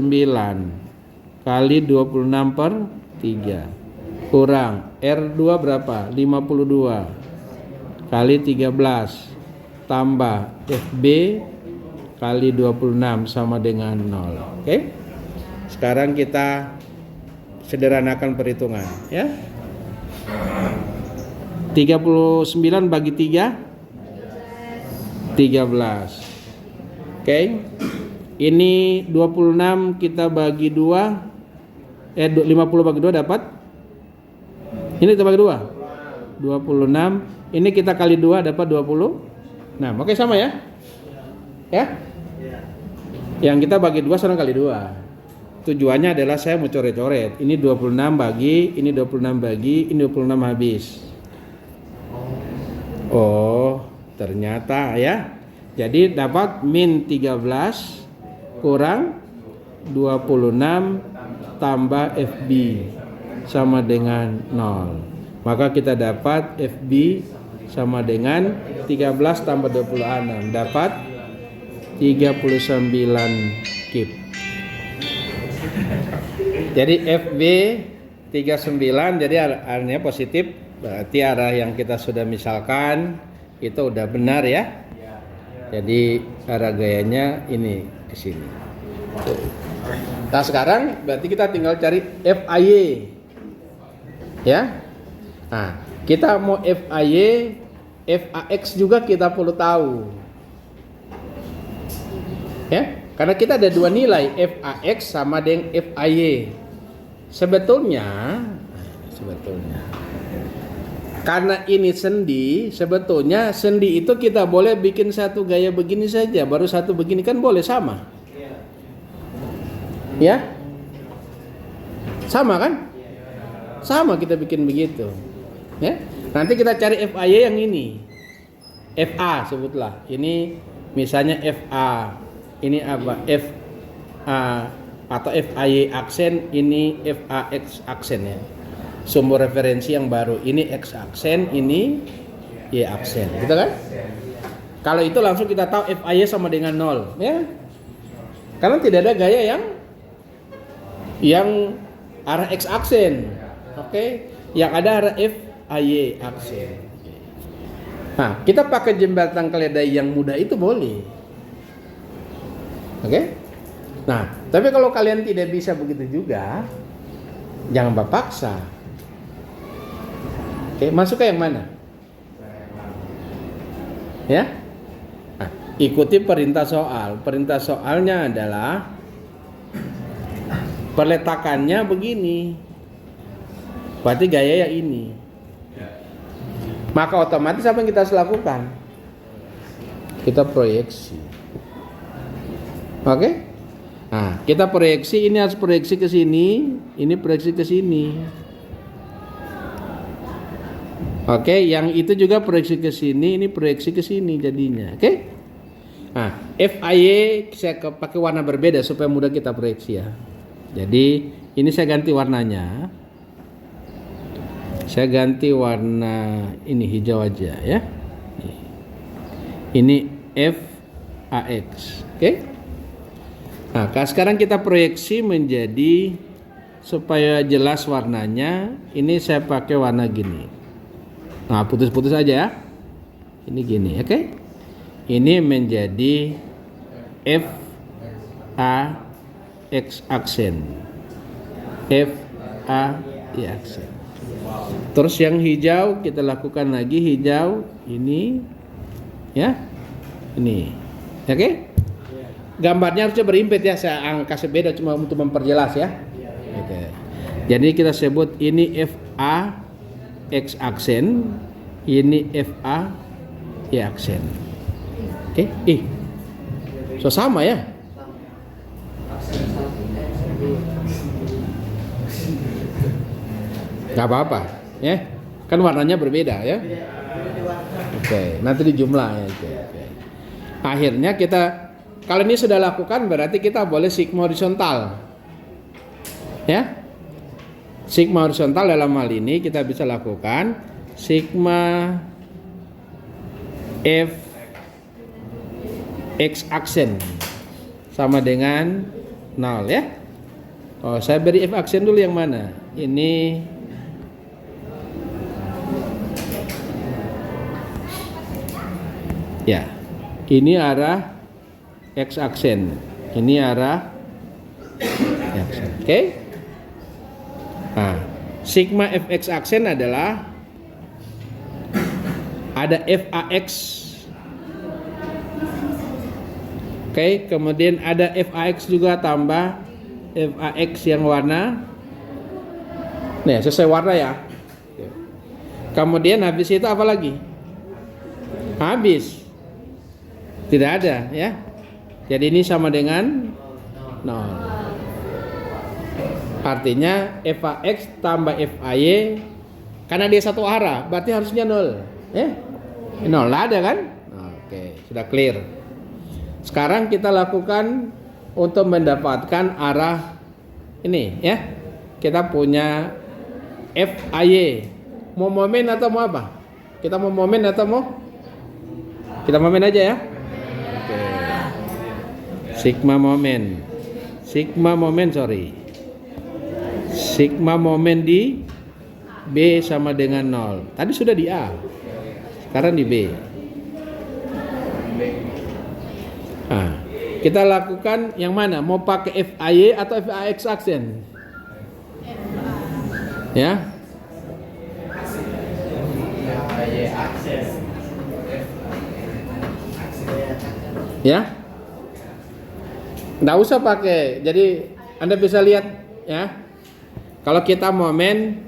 kali 26 per 3 kurang R2 berapa? 52 kali 13 tambah FB kali 26 sama dengan 0. Oke? Sekarang kita sederhanakan perhitungan, ya. 39 bagi 3 13. Oke. Ini 26 kita bagi 2 50 bagi 2 dapat. Ini kita bagi 2 26. Ini kita kali 2 dapat 20. Nah, oke sama ya? Ya? Yang kita bagi 2 sekarang kali 2. Tujuannya adalah saya mau coret-coret. Ini 26 bagi, ini 26 bagi, ini 26 habis. Oh, ternyata ya. Jadi dapat min 13 kurang 26 tambah FB sama dengan 0. Maka kita dapat FB sama dengan 13 tambah 26 dapat 39 kip. Jadi FB 39, jadi arahnya positif, berarti arah yang kita sudah misalkan itu udah benar ya. Jadi arah gayanya ini ke sini. Nah sekarang berarti kita tinggal cari FAY. Ya. Nah, kita mau FAY, FAX juga kita perlu tahu. Ya, karena kita ada dua nilai FAX sama dengan FAY. Sebetulnya karena ini sendi, sebetulnya sendi itu kita boleh bikin satu gaya begini saja, baru satu begini kan boleh sama. Ya? Sama kan? Sama kita bikin begitu. Ya? Nanti kita cari FAY yang ini. FA sebutlah. Ini misalnya FA. Ini apa? FA atau FAY aksen, ini FAX aksen ya. Sumber referensi yang baru. Ini X aksen, ini Y aksen. Gitu kan? Kalau itu langsung kita tahu FAY sama dengan 0, ya. Karena tidak ada gaya yang arah X aksen. Oke. Yang ada arah FAY aksen. Nah, kita pakai jembatan keledai yang mudah itu boleh. Oke? Nah, tapi kalau kalian tidak bisa begitu juga, jangan paksa. Oke, masuk ke yang mana? Ya? Nah, ikuti perintah soal. Perintah soalnya adalah peletakannya begini. Berarti gaya yang ini. Maka otomatis apa yang kita harus lakukan? Kita proyeksi. Oke? Nah, kita proyeksi, ini harus proyeksi ke sini, ini proyeksi ke sini. Oke, yang itu juga proyeksi ke sini, ini proyeksi ke sini jadinya. Oke? Nah, FAY saya pakai warna berbeda supaya mudah kita proyeksi ya. Jadi, ini saya ganti warnanya. Saya ganti warna ini hijau aja ya. Ini FAX. Oke? Nah, sekarang kita proyeksi menjadi supaya jelas warnanya, ini saya pakai warna gini. Nah, putus-putus aja ya. Ini gini, oke? Ini menjadi FAX aksen. FAY aksen. Terus yang hijau kita lakukan lagi hijau ini ya. Ini. Oke? Gambarnya harusnya berimpit ya, saya kasih beda cuma untuk memperjelas ya. Oke. Jadi kita sebut ini FAX aksen, ini FAY aksen. Oke? So sama ya? Gak apa-apa ya. Kan warnanya berbeda ya. Oke, nanti dijumlah ya. Oke. Akhirnya kita, kalau ini sudah lakukan berarti kita boleh sigma horizontal. Ya. Sigma horizontal dalam hal ini kita bisa lakukan sigma f x aksen sama dengan 0 ya. Oh, saya beri f aksen dulu yang mana? Ini ya. Ini arah x aksen. Ini arah y aksen. Oke? Nah, sigma fx aksen adalah ada fax. Oke, kemudian ada fax juga tambah fax yang warna. Nih, sesuai warna ya. Kemudian habis itu apa lagi? Habis. Tidak ada ya. Jadi ini sama dengan 0. Artinya fax tambah fay, karena dia satu arah berarti harusnya 0 ya. 0 ada kan? Oke, sudah clear. Sekarang kita lakukan untuk mendapatkan arah ini ya. Kita punya fay. Mau momen atau mau apa? Kita mau momen atau mau? Kita momen aja ya. Oke. Sigma momen. Sigma momen di B sama dengan 0. Tadi sudah di A. Sekarang di B. Nah, kita lakukan yang mana? Mau pakai FAY atau FAX aksen? Ya. Ya. Nggak usah pakai. Jadi Anda bisa lihat ya. Kalau kita momen,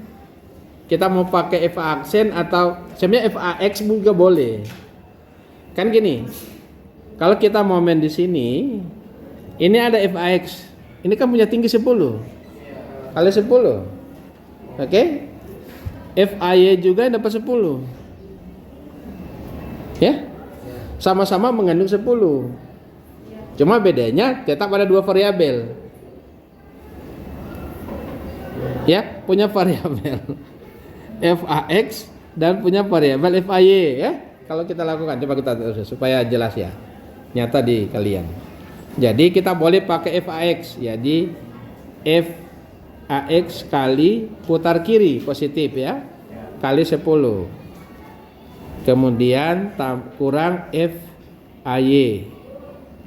kita mau pakai FA aksen atau sebenarnya FAX juga boleh. Kan gini. Kalau kita momen di sini, ini ada FAX. Ini kan punya tinggi 10. Kali 10. Oke? FAY juga dapat 10. Ya? Sama-sama mengandung 10. Cuma bedanya tetap ada dua variabel. Ya, punya variabel FAX dan punya variabel FAY ya. Kalau kita lakukan, coba kita terus supaya jelas ya. Nyata di kalian. Jadi kita boleh pakai FAX. Jadi FAX kali putar kiri positif ya. Kali 10. Kemudian kurang FAY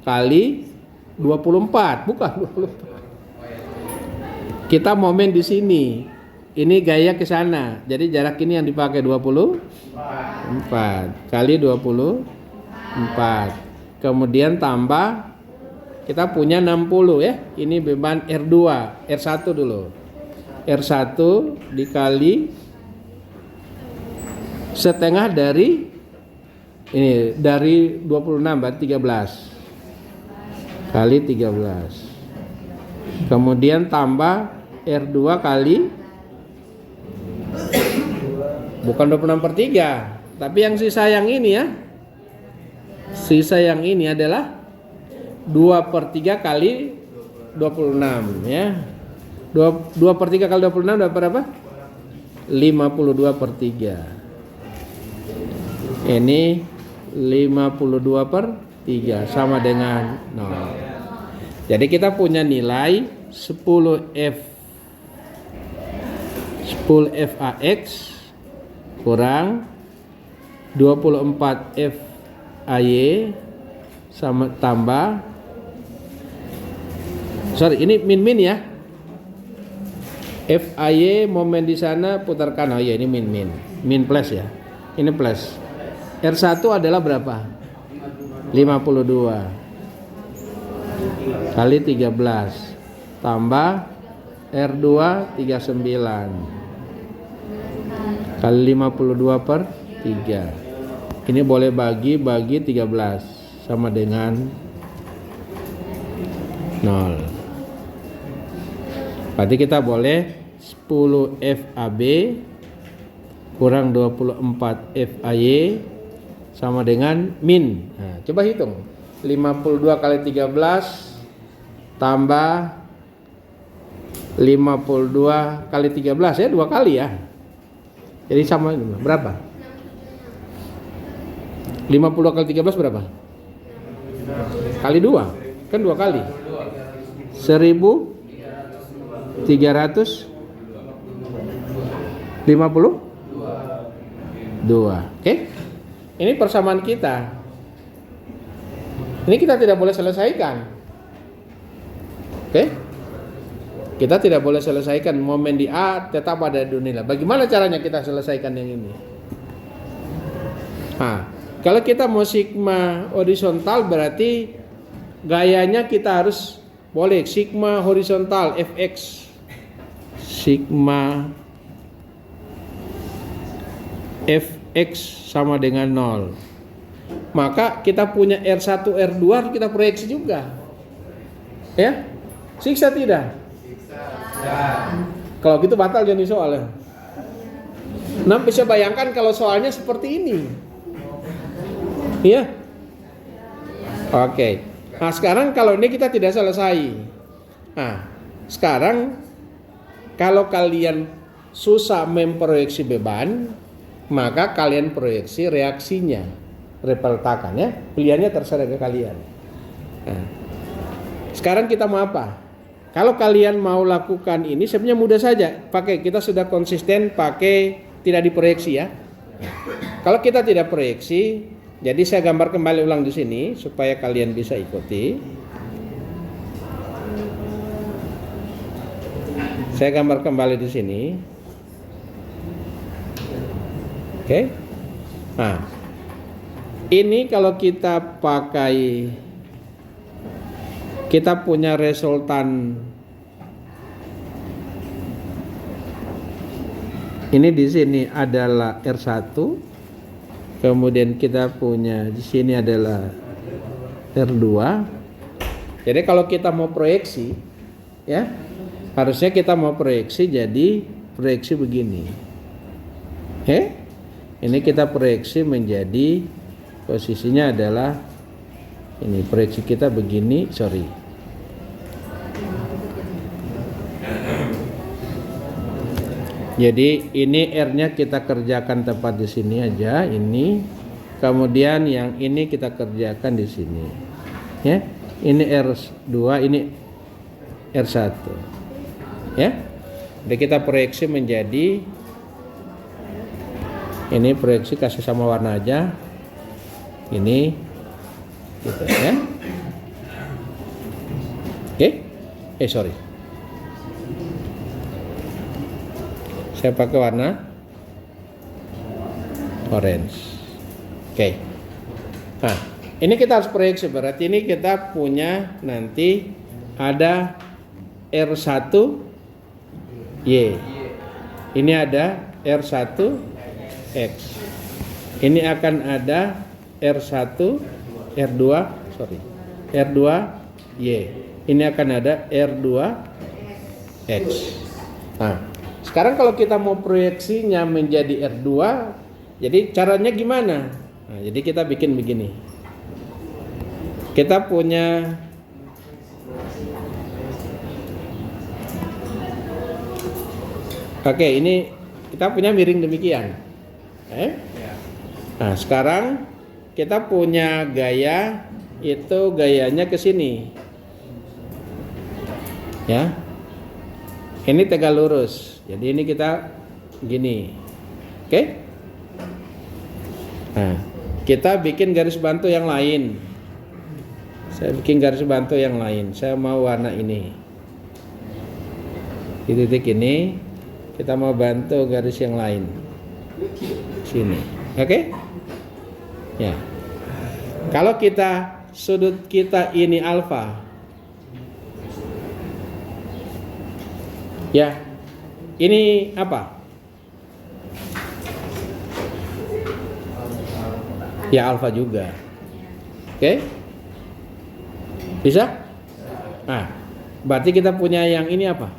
kali 24, bukan 24. Kita momen di sini. Ini gaya ke sana. Jadi jarak ini yang dipakai 24 kali 24. Kemudian tambah kita punya 60 ya. Ini beban R2, R1 dulu. R1 dikali setengah dari ini dari 26 berarti 13 kali 13. Kemudian tambah R2 kali bukan 26/3, tapi yang sisa yang ini ya. Sisa yang ini adalah 2/3 kali 26 ya. 2/3 kali 26 dapat berapa? 52/3. Ini 52/3 sama dengan 0. Jadi kita punya nilai 10 FAX kurang 24 FAY sama tambah ini min ya. FAY momen di sana putar kanan. Oh ya, ini min plus ya. Ini plus. R1 adalah berapa? 52 kali 13 tambah R2 39 kali 52/3. Ini boleh bagi 13 sama dengan 0. Berarti kita boleh 10 FAB kurang 24 FAY sama dengan min. Nah, coba hitung. 52 kali 13 tambah 52 kali 13 ya, 2 kali ya. Jadi sama ini berapa? 50 kali 13 berapa? Kali 2. Kan 2 kali. 1352. Oke? Ini persamaan kita. Ini kita tidak boleh selesaikan. Oke? Kita tidak boleh selesaikan momen di A tetap ada nilai. Bagaimana caranya kita selesaikan yang ini? Nah, kalau kita mau sigma horizontal berarti gayanya kita harus boleh sigma horizontal fx. Sigma fx sama dengan 0. Maka kita punya R1, R2 harus kita proyeksi juga. Ya? Siksa tidak? Kalau gitu batal jadi soalnya. Nah, bisa bayangkan kalau soalnya seperti ini. Iya? Oke. Nah, sekarang kalau ini kita tidak selesai. Nah, sekarang kalau kalian susah memproyeksi beban, maka kalian proyeksi reaksinya. Repeltakan ya. Pilihannya terserah ke kalian. Nah, sekarang kita mau apa? Kalau kalian mau lakukan ini sebenarnya mudah saja. Kita sudah konsisten pakai tidak diproyeksi ya. Kalau kita tidak proyeksi, jadi saya gambar kembali ulang di sini supaya kalian bisa ikuti. Saya gambar kembali di sini. Oke. Nah, ini kalau kita pakai, kita punya resultan ini di sini adalah R1, kemudian kita punya di sini adalah R2. Jadi kalau kita mau proyeksi ya, harusnya kita mau proyeksi jadi proyeksi begini. Ini kita proyeksi menjadi posisinya adalah ini, proyeksi kita begini, Jadi ini R-nya kita kerjakan tepat di sini aja, ini. Kemudian yang ini kita kerjakan di sini. Ya. Ini R2, ini R1. Ya. Jadi kita proyeksi menjadi ini, proyeksi kasih sama warna aja. Ini gitu ya. Oke. Saya pakai warna orange. Oke. Nah, ini kita harus proyeksi. Berarti ini kita punya nanti ada R1Y. Ini ada R1X. Ini akan ada R2Y. Ini akan ada R2X. Nah, sekarang kalau kita mau proyeksinya menjadi R2, jadi caranya gimana? Nah, jadi kita bikin begini. Kita punya ini kita punya miring demikian. Nah, sekarang kita punya gaya, itu gayanya ke sini. Ya. Ini tegak lurus. Jadi ini kita gini. Oke? Nah, kita bikin garis bantu yang lain. Saya bikin garis bantu yang lain. Saya mau warna ini. Di titik ini kita mau bantu garis yang lain. Sini. Oke? Ya. Kalau kita sudut kita ini alfa. Ya. Ini apa? Ya alfa juga. Oke? Bisa? Nah, berarti kita punya yang ini apa?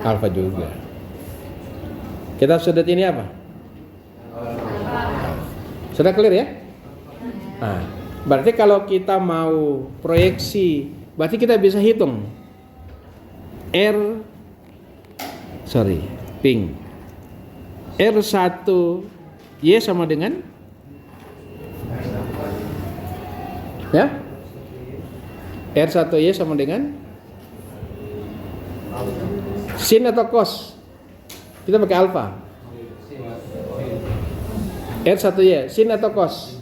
Alfa juga. Kita sudut ini apa? Sudah clear ya? Nah, berarti kalau kita mau proyeksi, berarti kita bisa hitung ping R1Y sama dengan ya, R1Y sama dengan sin atau cos? Kita pakai alfa. R1Y sin atau cos?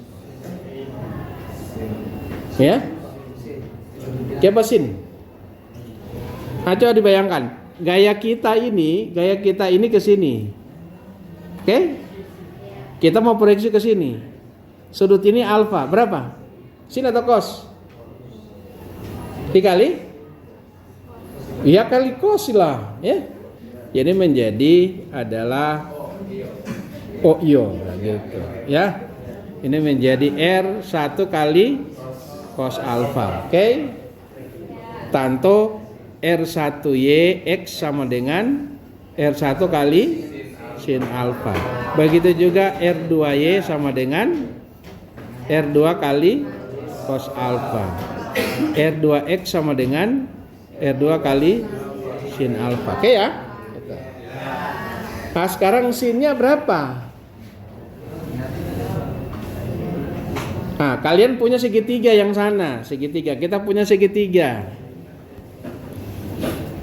Ya? Siapa sin? Nah, coba dibayangkan, gaya kita ini ke sini. Oke? Kita mau proyeksi ke sini. Sudut ini alfa, berapa? Sin atau cos? Dikali? Ya kali cos lah, ya. Jadi menjadi adalah OIO gitu, ya. Ini menjadi R1 kali cos alfa. Oke? Tanto R1Y X sama dengan R1 kali sin alfa. Begitu juga R2Y sama dengan R2 kali cos alfa. R2X sama dengan R2 kali sin alfa. Oke ya? Nah, sekarang sinnya berapa? Nah, kalian punya segitiga yang sana, segitiga. Kita punya segitiga.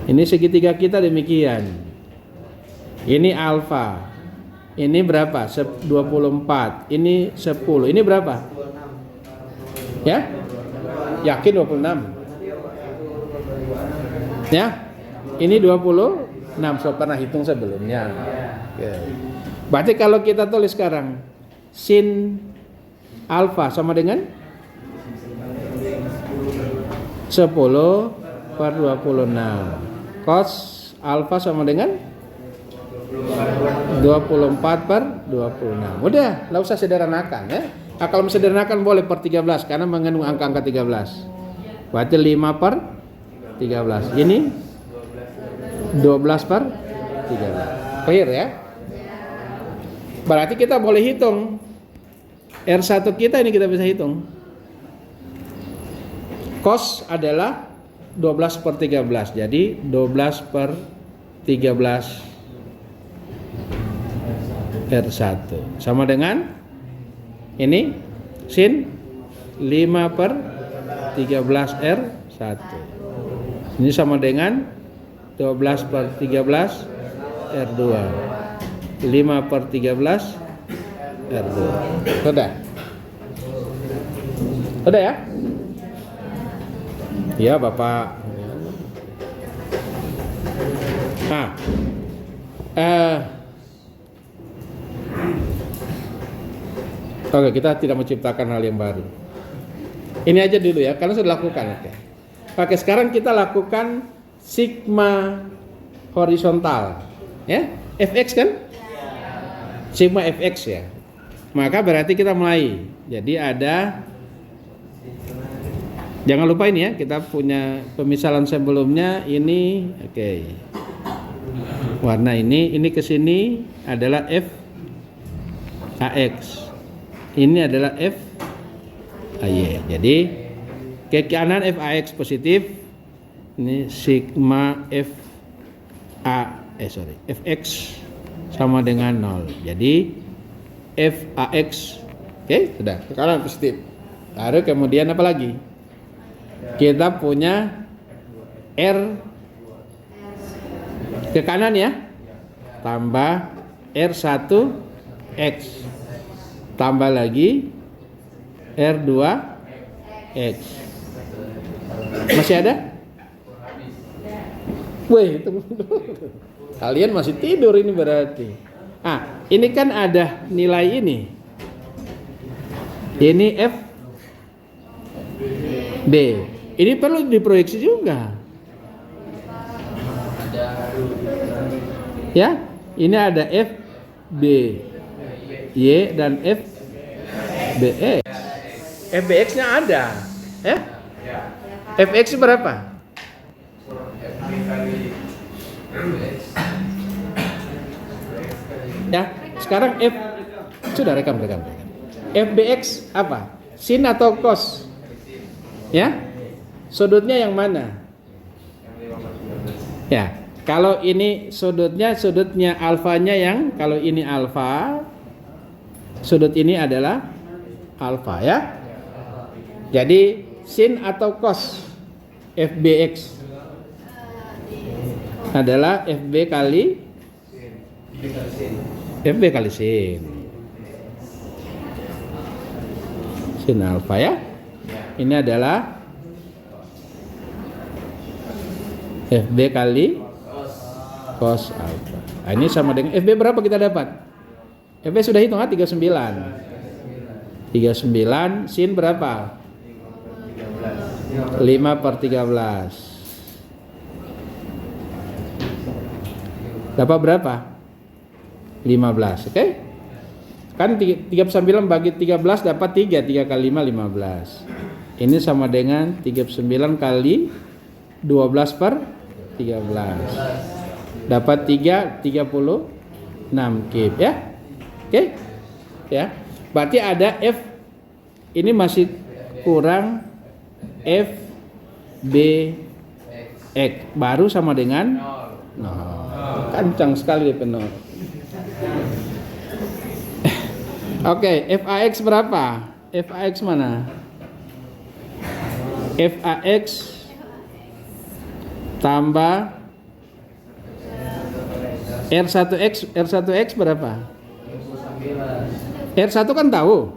Ini segitiga kita demikian. Ini alfa. Ini berapa? 24. Ini 10. Ini berapa? Ya? Yakin 26? Ya? Ini 26. So pernah hitung sebelumnya. Ya. Berarti kalau kita tulis sekarang sin alfa sama dengan 10 per 26. Cos alfa sama dengan 24 per 26. Udah, nggak usah sederhanakan ya. Nah, kalau sederhanakan boleh per 13 karena mengandung angka-angka 13. Berarti 5 per 13. Ini 12 per 13. Clear ya? Berarti kita boleh hitung R1 kita ini, kita bisa hitung. Cos adalah 12 per 13. Jadi 12 per 13 R1 sama dengan ini sin 5 per 13 R1. Ini sama dengan 12 per 13 R2. 5 per 13 R2. Sudah? Sudah ya? Ya Bapak. Nah, oke, kita tidak menciptakan hal yang baru. Ini aja dulu ya, karena sudah lakukan. Oke, sekarang kita lakukan sigma horizontal, ya, fx kan? Sigma fx ya. Maka berarti kita mulai. Jadi ada, jangan lupa ini ya, kita punya pemisalan sebelumnya ini, oke. Warna ini ke sini adalah f ax. Ini adalah f ay. Jadi ke kanan f ax positif. Ini sigma f fx sama dengan 0. Jadi f ax, oke, sudah. Ke kanan positif. Lalu kemudian apa lagi? Kita punya r ke kanan ya, tambah R1X, tambah lagi R2X. Masih ada? Wih, tunggu dulu. Kalian masih tidur ini berarti. Ah, ini kan ada nilai ini. Ini F D. Ini perlu diproyeksi juga. Ya, ini ada F B Y dan F BX. FBX-nya ada, ya? FX berapa? Ya, sekarang F sudah rekam. FBX apa? Sin atau cos? Ya? Sudutnya yang mana? Ya, kalau ini sudutnya alfanya yang, kalau ini alfa, sudut ini adalah alfa ya. Jadi sin atau cos FBX adalah FB kali sin. Sin alfa ya. Ini adalah FB kali cos alfa. Nah, ini sama dengan FB berapa kita dapat? FB sudah hitung 39. 39 sin berapa? 5/13. Dapat berapa? 15, oke? Kan 39 bagi 13 dapat 3 kali 5, 15. Ini sama dengan 39 kali 12/13. Dapat 36 kip ya. Oke? Ya. Berarti ada F ini masih kurang F B X baru sama dengan 0. Kencang sekali penuh. Oke, FAX berapa? FAX mana? FAX tambah R1X berapa? R1 kan tahu.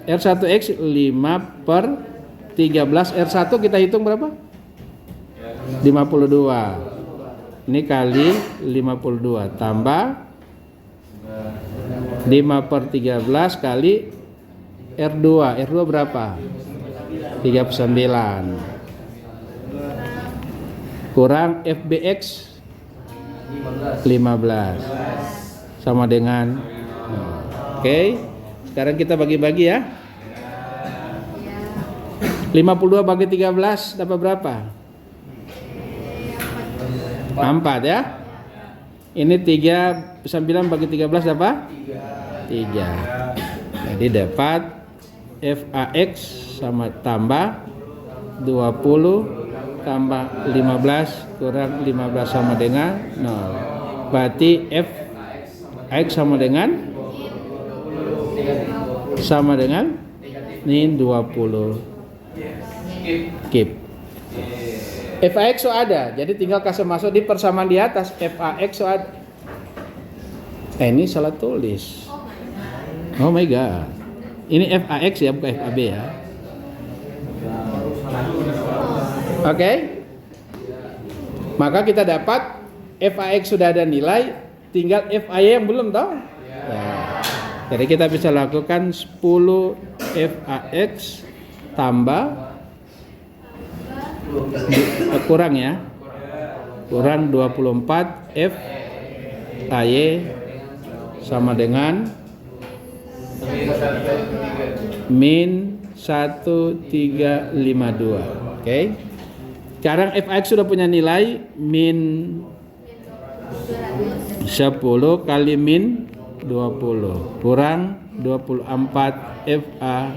R1X 5/13. R1 kita hitung berapa? 52. Ini kali 52 tambah 5/13 kali R2. R2 berapa? 39. Kurang FBX 15. Sama dengan Oke. Sekarang kita bagi-bagi ya. 52 bagi 13 dapat berapa? 4 ya. Ini 9 bagi 13 dapat 3. Jadi dapat FAX sama tambah 20 tambah 15 kurang 15 sama dengan 0. Berarti FX sama dengan ini 20 kip. FAX so ada, jadi tinggal kasih masuk di persamaan di atas. FAX so ada. Ini salah tulis. Oh my god. Ini FAX ya, bukan FAB ya. Oke. Maka kita dapat FAX sudah ada nilai, tinggal FAY yang belum tahu. Ya. Jadi kita bisa lakukan 10 FAX tambah kurang ya. Kurang 24 FAY sama dengan min 1352. Oke. Sekarang FAX sudah punya nilai min 10 kali min 20 kurang 24 FA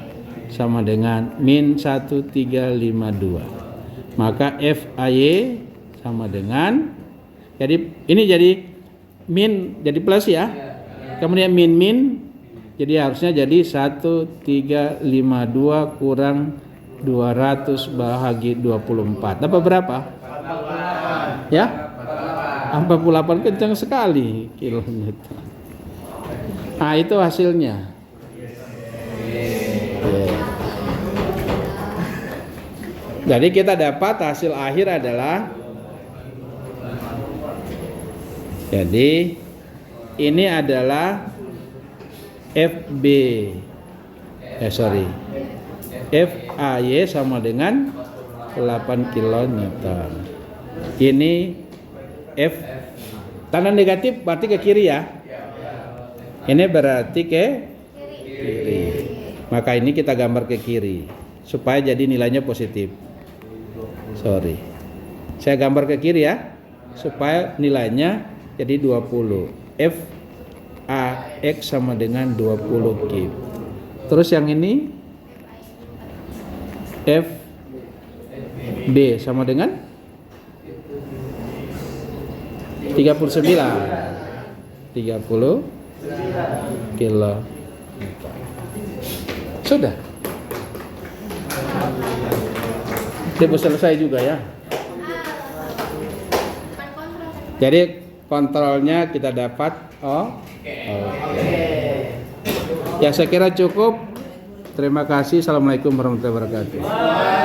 sama dengan min 1352. Maka FAY sama dengan, jadi ini jadi min jadi plus ya. Kemudian min jadi harusnya jadi 1352 kurang 200 bahagi 24. Dapat berapa? Ya? 48, kencang sekali kilometer. Nah, itu hasilnya. Jadi kita dapat hasil akhir adalah, jadi ini adalah FAY sama dengan 8 km. Ini F tanda negatif berarti ke kiri ya. Ini berarti ke kiri. Maka ini kita gambar ke kiri supaya jadi nilainya positif. Sorry. Saya gambar ke kiri ya supaya nilainya jadi 20. FAX sama dengan 20 kip. Terus yang ini FB sama dengan 30 kilo. Sudah. Itu selesai juga ya. Jadi kontrolnya kita dapat. Oke. Ya saya kira cukup. Terima kasih. Assalamualaikum warahmatullahi wabarakatuh.